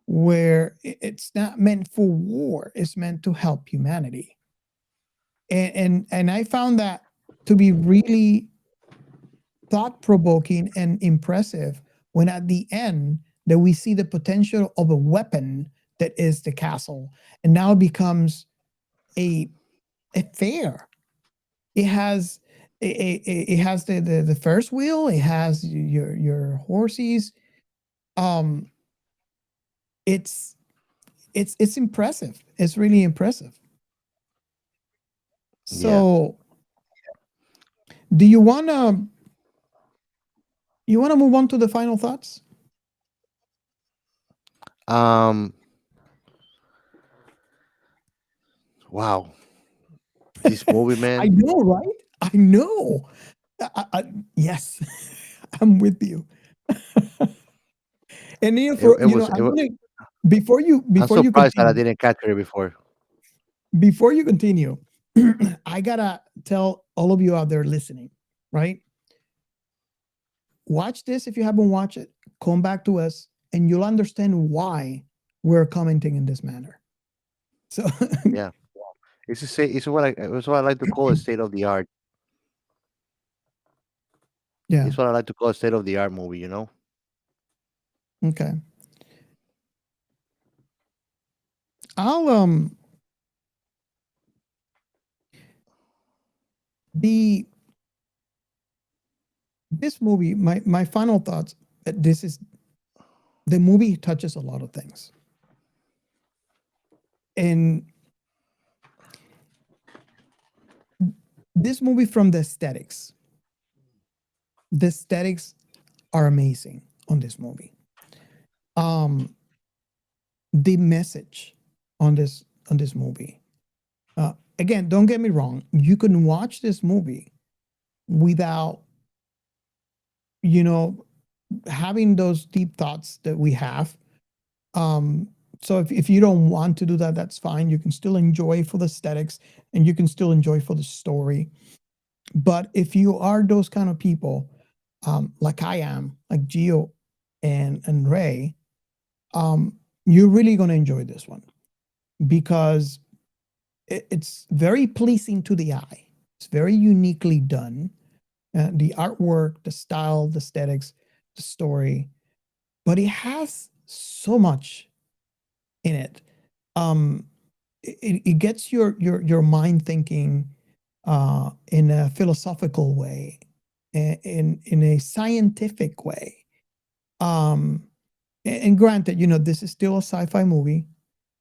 where it's not meant for war; it's meant to help humanity. And I found that to be really thought provoking and impressive when at the end that we see the potential of a weapon that is the castle, and now it becomes a a fair. It has it has the first wheel. It has your horses. Um, it's it's impressive. It's really impressive. Yeah. So, do you wanna move on to the final thoughts? Um. Wow. This movie, I man. know, right? I know. Yes, I'm with you. And It, for it was. I'm gonna before you I'm before you surprised that I continue didn't catch it before. before you continue, I gotta tell all of you out there listening, right? Watch this if you haven't watched it. Come back to us, and you'll understand why we're commenting in this manner. So, Yeah, it's what I like to call a state of the art. yeah, It's what I like to call a state of the art movie. okay. I'll the this movie. My final thoughts. This is the movie touches a lot of things, and this movie from the aesthetics are amazing on this movie. Um, the message on this movie. Again, don't get me wrong. You can watch this movie without, you know, having those deep thoughts that we have. So if you don't want to do that, that's fine. You can still enjoy for the aesthetics and you can still enjoy for the story. But if you are those kind of people, like I am, like Gio and Ray, you're really going to enjoy this one because it's very pleasing to the eye. It's very uniquely done. The artwork, the style, the aesthetics, the story, but it has so much in it. Um, it gets your mind thinking in a philosophical way, in a scientific way. And granted, this is still a sci-fi movie.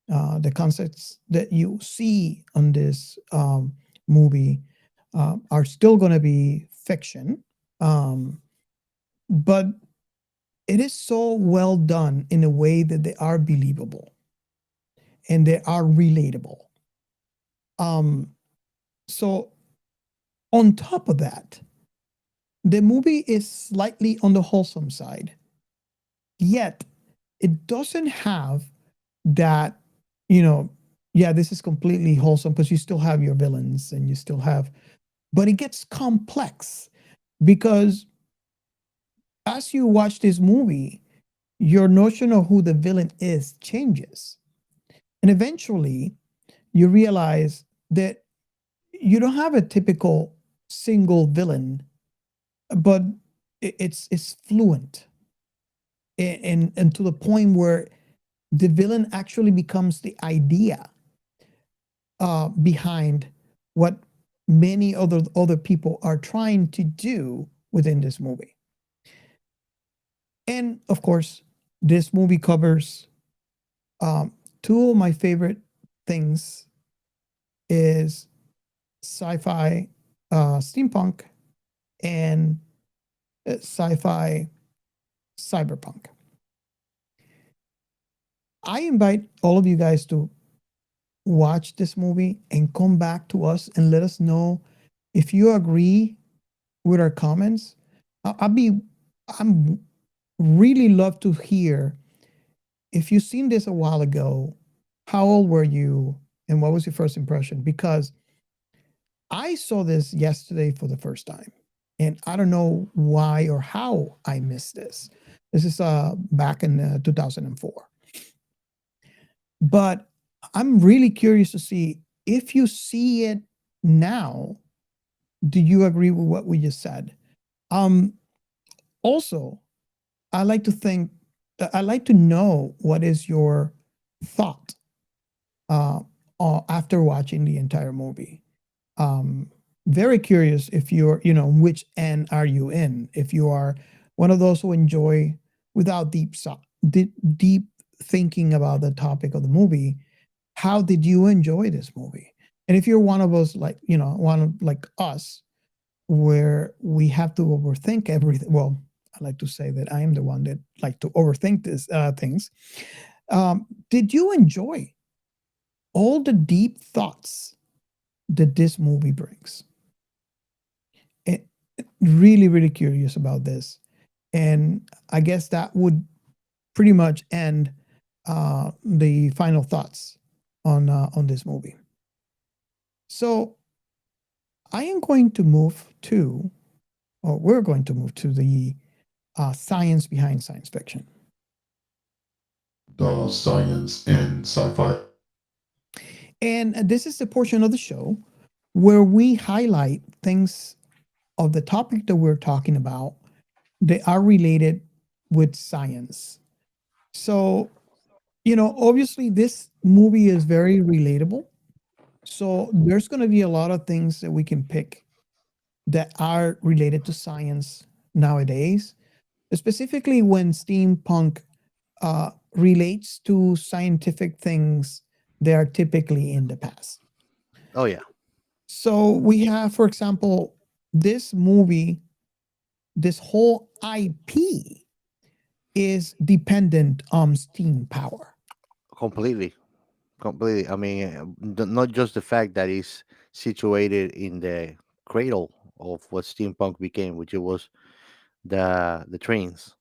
The concepts that you see on this movie are still going to be fiction, um, but it is so well done in a way that they are believable and they are relatable. Um, so, on top of that, the movie is slightly on the wholesome side, yet it doesn't have that, you know, yeah, this is completely wholesome because you still have your villains and you still have, but it gets complex because as you watch this movie, your notion of who the villain is changes. And eventually you realize that you don't have a typical single villain, but it's fluent and to the point where the villain actually becomes the idea behind what many other people are trying to do within this movie. And of course, this movie covers two of my favorite things is sci-fi, steampunk, and sci-fi cyberpunk. I invite all of you guys to watch this movie and come back to us and let us know if you agree with our comments. I'm really love to hear if you've seen this a while ago, how old were you and what was your first impression? Because I saw this yesterday for the first time and I don't know why or how I missed this. This is back in 2004. But I'm really curious to see if you see it now, do you agree with what we just said? Um, Also, I like to think, I like to know what is your thought uh, after watching the entire movie. Um, Very curious if you're, which end are you in? If you are one of those who enjoy without deep thinking about the topic of the movie, how did you enjoy this movie? And if you're one of us, like, one of like us, where we have to overthink everything. Well, I like to say that I am the one that like to overthink this things. Did you enjoy all the deep thoughts that this movie brings? It, really, really curious about this. And I guess that would pretty much end the final thoughts on this movie. So I am going to move to, or we're going to move to the science behind science fiction. The science in sci-fi. And this is the portion of the show where we highlight things of the topic that we're talking about that are related with science. So, obviously, this movie is very relatable. So, there's going to be a lot of things that we can pick that are related to science nowadays, specifically when steampunk relates to scientific things that are typically in the past. Oh yeah. So we have, for example, this movie, this whole IP is dependent on steam power. Completely. Completely. I mean, not just the fact that it's situated in the cradle of what steampunk became, which it was the trains.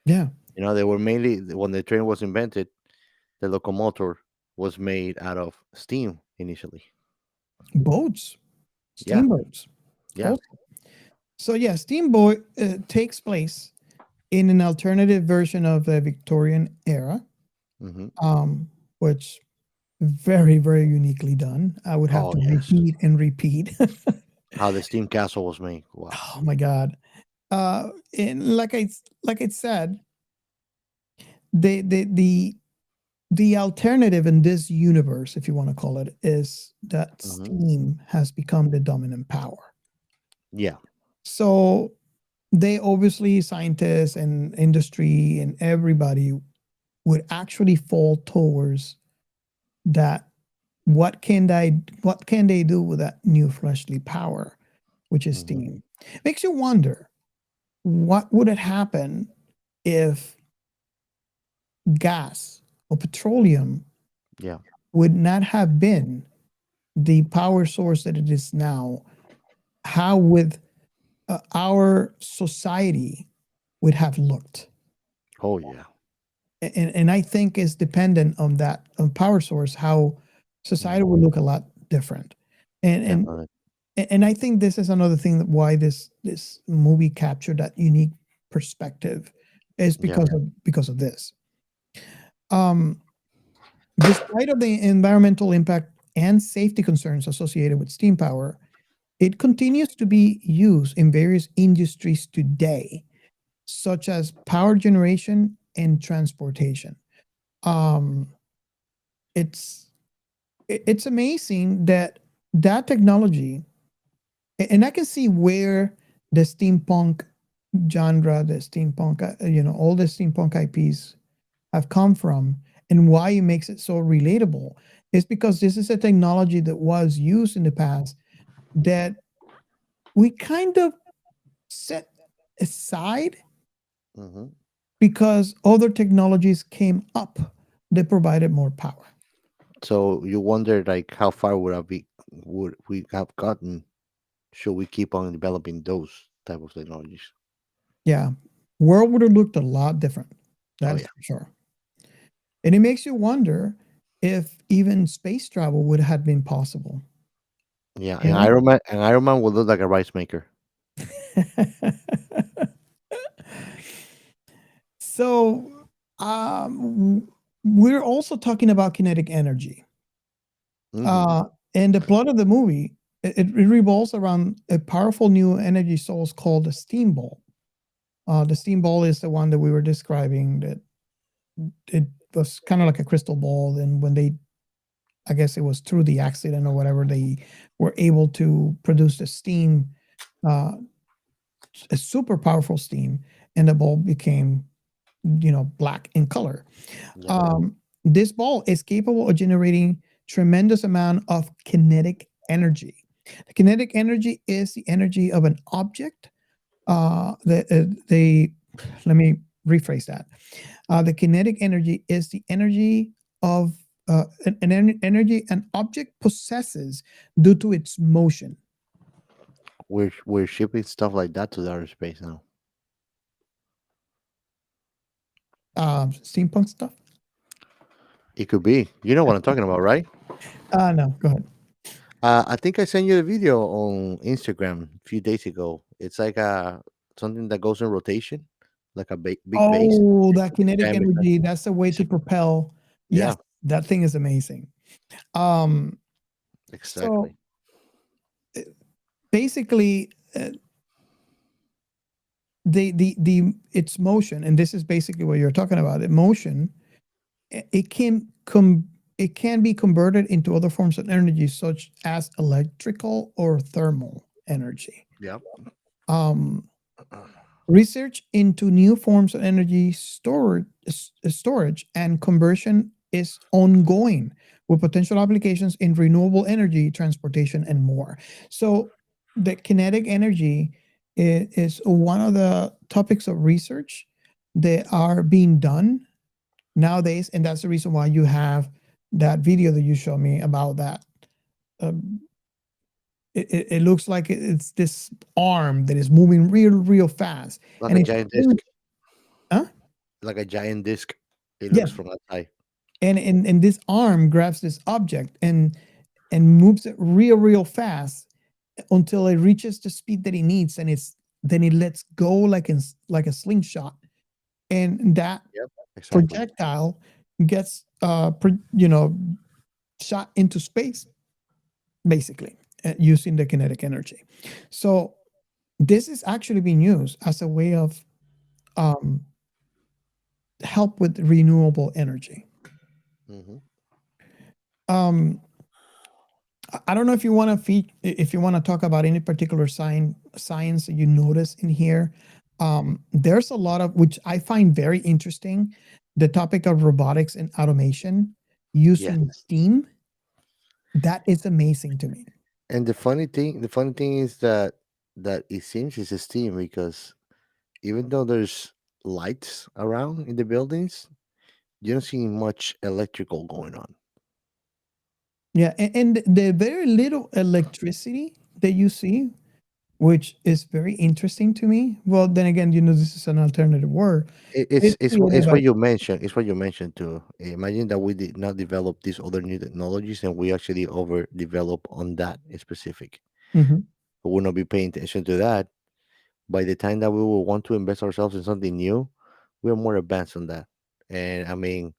Yeah, They were mainly when the train was invented, the locomotor was made out of steam initially. boats, Yeah, steamboats. yeah. Also. So yeah, Steamboy takes place in an alternative version of the Victorian era, Hmm. which very, very uniquely done. I would have Oh to yes. repeat and repeat. How the steam castle was made. Wow. Oh my god. And like I said, the alternative in this universe, if you want to call it, is that Hmm. steam has become the dominant power. Yeah. So they obviously, scientists and industry and everybody would actually fall towards that. What can they do with that new fleshly power, which is Hmm. steam? Makes you wonder what would it happen if gas or petroleum Yeah. would not have been the power source that it is now. How would our society would have looked? Oh yeah. And I think is dependent on that on power source, how society Mhm. will look a lot different. And and Definitely. and I think this is another thing that why this movie captured that unique perspective is Yeah. because of this. Um, Despite of the environmental impact and safety concerns associated with steam power, it continues to be used in various industries today, such as power generation and transportation. Um, it's it's amazing that that technology, and I can see where the steampunk genre, the steampunk, all the steampunk IPs have come from, and why it makes it so relatable is because this is a technology that was used in the past that we kind of set aside Hmm. because other technologies came up that provided more power. So you wonder, like, how far would we have gotten should we keep on developing those type of technologies? Yeah, world would have looked a lot different. Oh That is yeah. for sure. And it makes you wonder if even space travel would have been possible. Yeah. You And know? Iron Man will look like a rice maker. So, we're also talking about kinetic energy. Hmm. Uh, and the plot of the movie, it revolves around a powerful new energy source called the steam ball. The steam ball is the one that we were describing, that it was kind of like a crystal ball. And when I guess it was through the accident or whatever, they were able to produce the steam, uh, a super powerful steam, and the ball became, black in color. Yeah. This ball is capable of generating tremendous amount of kinetic energy. The kinetic energy is the energy of an object. The Let me rephrase that. The kinetic energy is the energy of energy an object possesses due to its motion. We're shipping stuff like that to the outer space now. steampunk stuff? It could be. You know what I'm talking about, right? No, go ahead. I think I sent you a video on Instagram a few days ago. It's like something that goes in rotation, like a big base. Oh, that kinetic Diameter. energy, that's a way It's to a- propel. Yeah, Yes, that thing is amazing. Um, so exactly. basically, the its motion, and this is basically what you're talking about. The motion, it can be converted into other forms of energy, such as electrical or thermal energy. Yeah. Um, Research into new forms of energy storage and conversion is ongoing, with potential applications in renewable energy, transportation, and more. So, the kinetic energy is one of the topics of research that are being done nowadays, and that's the reason why you have that video that you showed me about that. Um, it looks like it's this arm that is moving real fast, Like and a it's giant disc. huh? Like a giant disc. It Yeah, looks from outside. and this arm grabs this object and moves it real fast until it reaches the speed that it needs, and it's then it lets go like a slingshot, and that Yep. Exactly. projectile gets shot into space, basically, using the kinetic energy. So this is actually being used as a way of um, help with renewable energy. Hmm. Um, I don't know if you want to if you want to talk about any particular science that you notice in here. There's a lot of which I find very interesting. The topic of robotics and automation Yes. using steam. That is amazing to me. And the funny thing is that it seems it's a steam because even though there's lights around in the buildings, you don't see much electrical going on. Yeah, and the very little electricity that you see, which is very interesting to me. Well, then again, this is an alternative word. It's created It's by what you mentioned. It's what you mentioned too. Imagine that we did not develop these other new technologies and we actually overdevelop on that specific. Mhm, We will not be paying attention to that. By the time that we will want to invest ourselves in something new, we're more advanced on that. And I mean,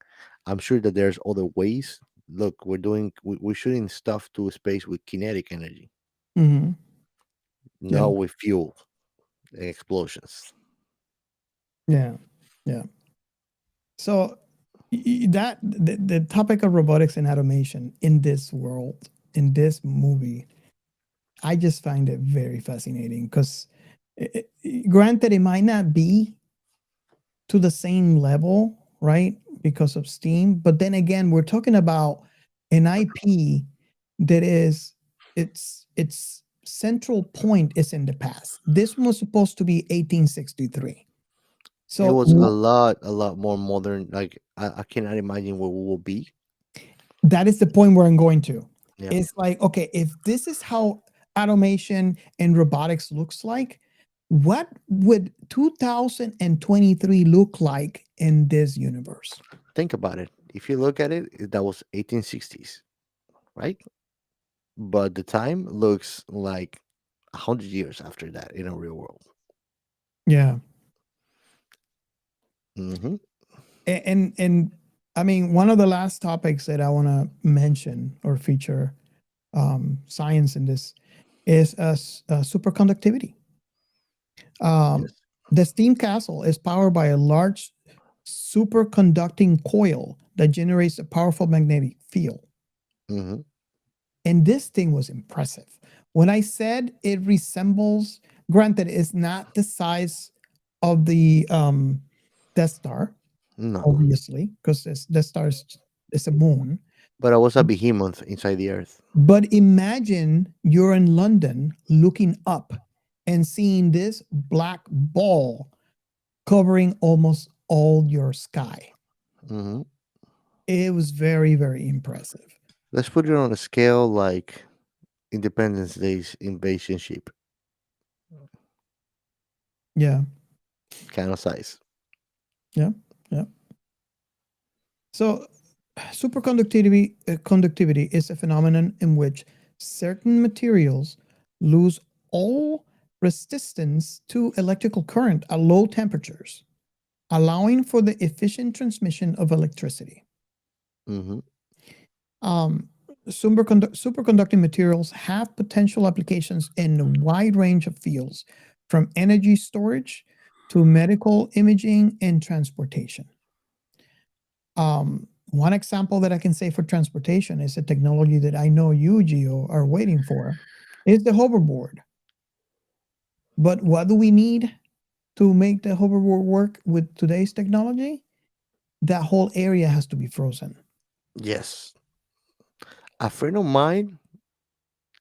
I'm sure that there's other ways. Look, we're shooting stuff to space with kinetic energy, mhm, yeah, not with fuel and explosions. yeah, yeah. So that the topic of robotics and automation in this world, in this movie, I just find it very fascinating because, granted, it might not be to the same level, right? Because of Steam, but then again, we're talking about an IP that is its central point is in the past. This one was supposed to be 1863. It So was a lot more modern. Like I cannot imagine where we will be. that is the point where I'm going to. Yeah, It's like, okay, if this is how automation and robotics looks like, what would 2023 look like in this universe? think about it. If you look at it, that was 1860s, right? But the time looks like 100 years after that in a real world. Yeah. Hmm. And I mean, one of the last topics that I want to mention or feature science in this is superconductivity. Um, Yes. the steam castle is powered by a large superconducting coil that generates a powerful magnetic field. Hmm. And this thing was impressive. When I said it resembles, granted, it's not the size of the Death Star, No, obviously, because Death Star is a moon. but I was a behemoth inside the earth. But imagine you're in London looking up and seeing this black ball covering almost all your sky. Hmm. It was very impressive. Let's put it on a scale like Independence Day's invasion ship Yeah, kind of size. yeah, yeah. So, conductivity is a phenomenon in which certain materials lose all resistance to electrical current at low temperatures, allowing for the efficient transmission of electricity. Hmm. Um, superconducting materials have potential applications in a wide range of fields, from energy storage to medical imaging and transportation. One example that I can say for transportation is a technology that I know you, Gio, are waiting for, is the hoverboard. But what do we need to make the hoverboard work with today's technology? That whole area has to be frozen. Yes. A friend of mine,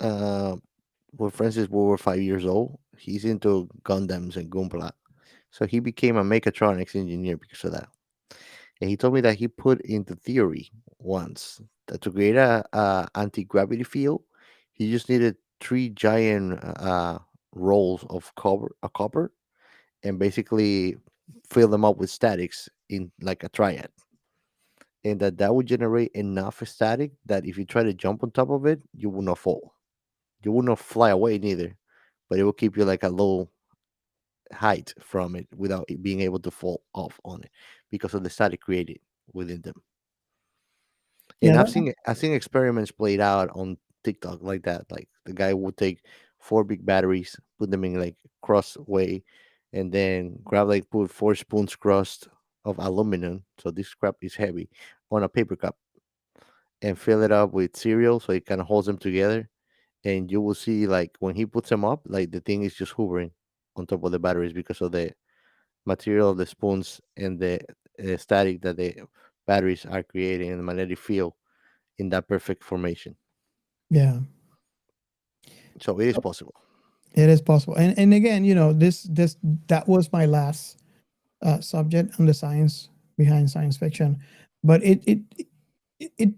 uh, with Francis, we were 5 years old. He's into Gundams and Gunpla. So he became a mechatronics engineer because of that. And he told me that he put into theory once that to create a anti-gravity field, he just needed three giant rolls of copper, and basically fill them up with statics in like a triad, and that would generate enough static that if you try to jump on top of it, you will not fall. You will not fly away neither, but it will keep you like a low height from it without it being able to fall off on it because of the static created within them. And Yeah, I've seen experiments played out on TikTok like that. Like the guy would take four big batteries, put them in like cross way, and then grab like put 4 spoons crust of aluminum. So this crap is heavy on a paper cup and fill it up with cereal so it kind of holds them together. And you will see like when he puts them up, like the thing is just hovering on top of the batteries because of the material of the spoons and the static that the batteries are creating and the magnetic field in that perfect formation. yeah. So it is possible. It is possible. And again, this that was my last subject on the science behind science fiction, but it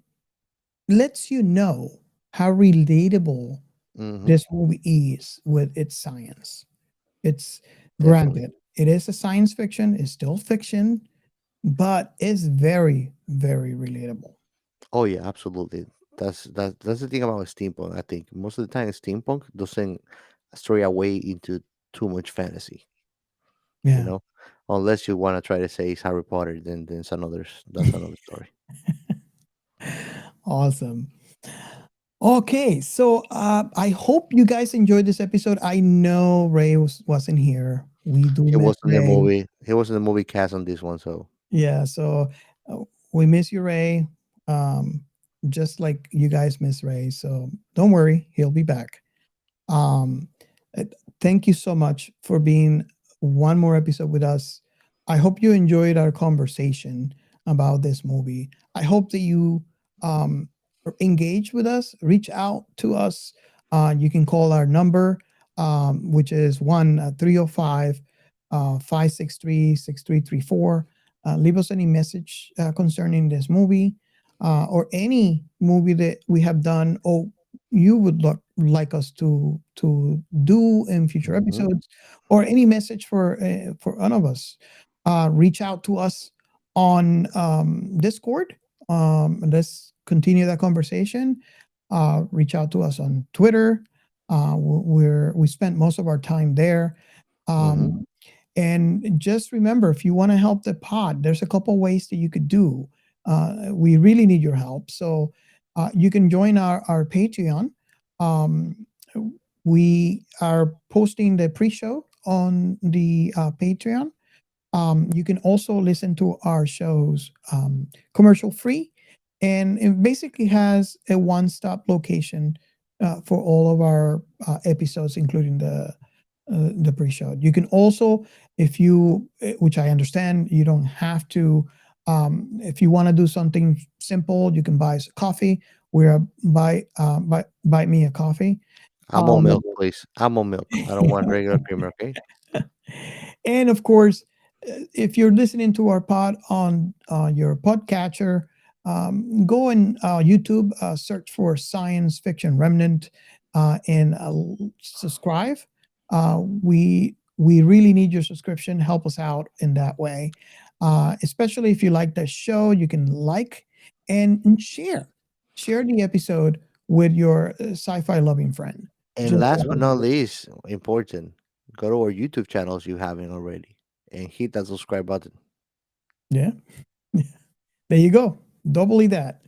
lets you know how relatable Hmm. this movie is with its science. It's Definitely. granted, it is a science fiction, it's still fiction, but it's very, very relatable. Oh yeah, absolutely. That's the thing about steampunk. I think most of the time steampunk doesn't stray away into too much fantasy. You Yeah. know, unless you want to try to say it's Harry Potter, then that's another story. Awesome. Okay, so I hope you guys enjoyed this episode. I know Ray wasn't here. We do He miss was in the Ray. movie. He was in the movie cast on this one. So Yeah, so we miss you, Ray. Um, just like you guys miss Ray. So don't worry, he'll be back. Um, uh, Thank you so much for being one more episode with us. I hope you enjoyed our conversation about this movie. I hope that you engage with us, reach out to us. You can call our number, which is 1-305 563 6334. Leave us any message concerning this movie or any movie that we have done or you would like us to do in future mhm. episodes, or any message for one of us. Reach out to us on Discord. Let's continue that conversation. Reach out to us on Twitter. We spent most of our time there. Mhm. And just remember, if you want to help the pod, there's a couple ways that you could do. We really need your help. So you can join our Patreon. Um, we are posting the pre-show on the Patreon. You can also listen to our shows commercial free, and it basically has a one-stop location for all of our episodes, including the pre-show. You can also, if you, which I understand, you don't have to. If you want to do something simple, you can buy us a coffee. We're buy me a coffee. I'm on Um, milk, please. I'm on milk. I don't want regular creamer. Okay. and of course, if you're listening to our pod on your podcatcher, go on YouTube, search for Science Fiction Remnant, and subscribe. We We really need your subscription. Help us out in that way. Especially if you like the show, you can like and share. Share the episode with your sci-fi loving friend. And Just last but not least, important, go to our YouTube channels if you haven't already and hit that subscribe button. yeah. There you go. Doubly that.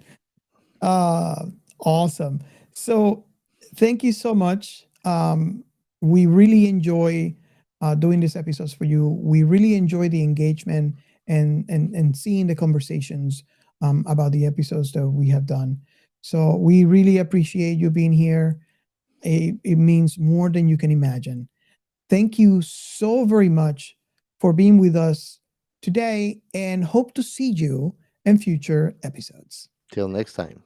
Uh, awesome. So thank you so much. We really enjoy doing these episodes for you. We really enjoy the engagement and seeing the conversations about the episodes that we have done. So we really appreciate you being here. It means more than you can imagine. Thank you so very much for being with us today, and hope to see you in future episodes. Till next time.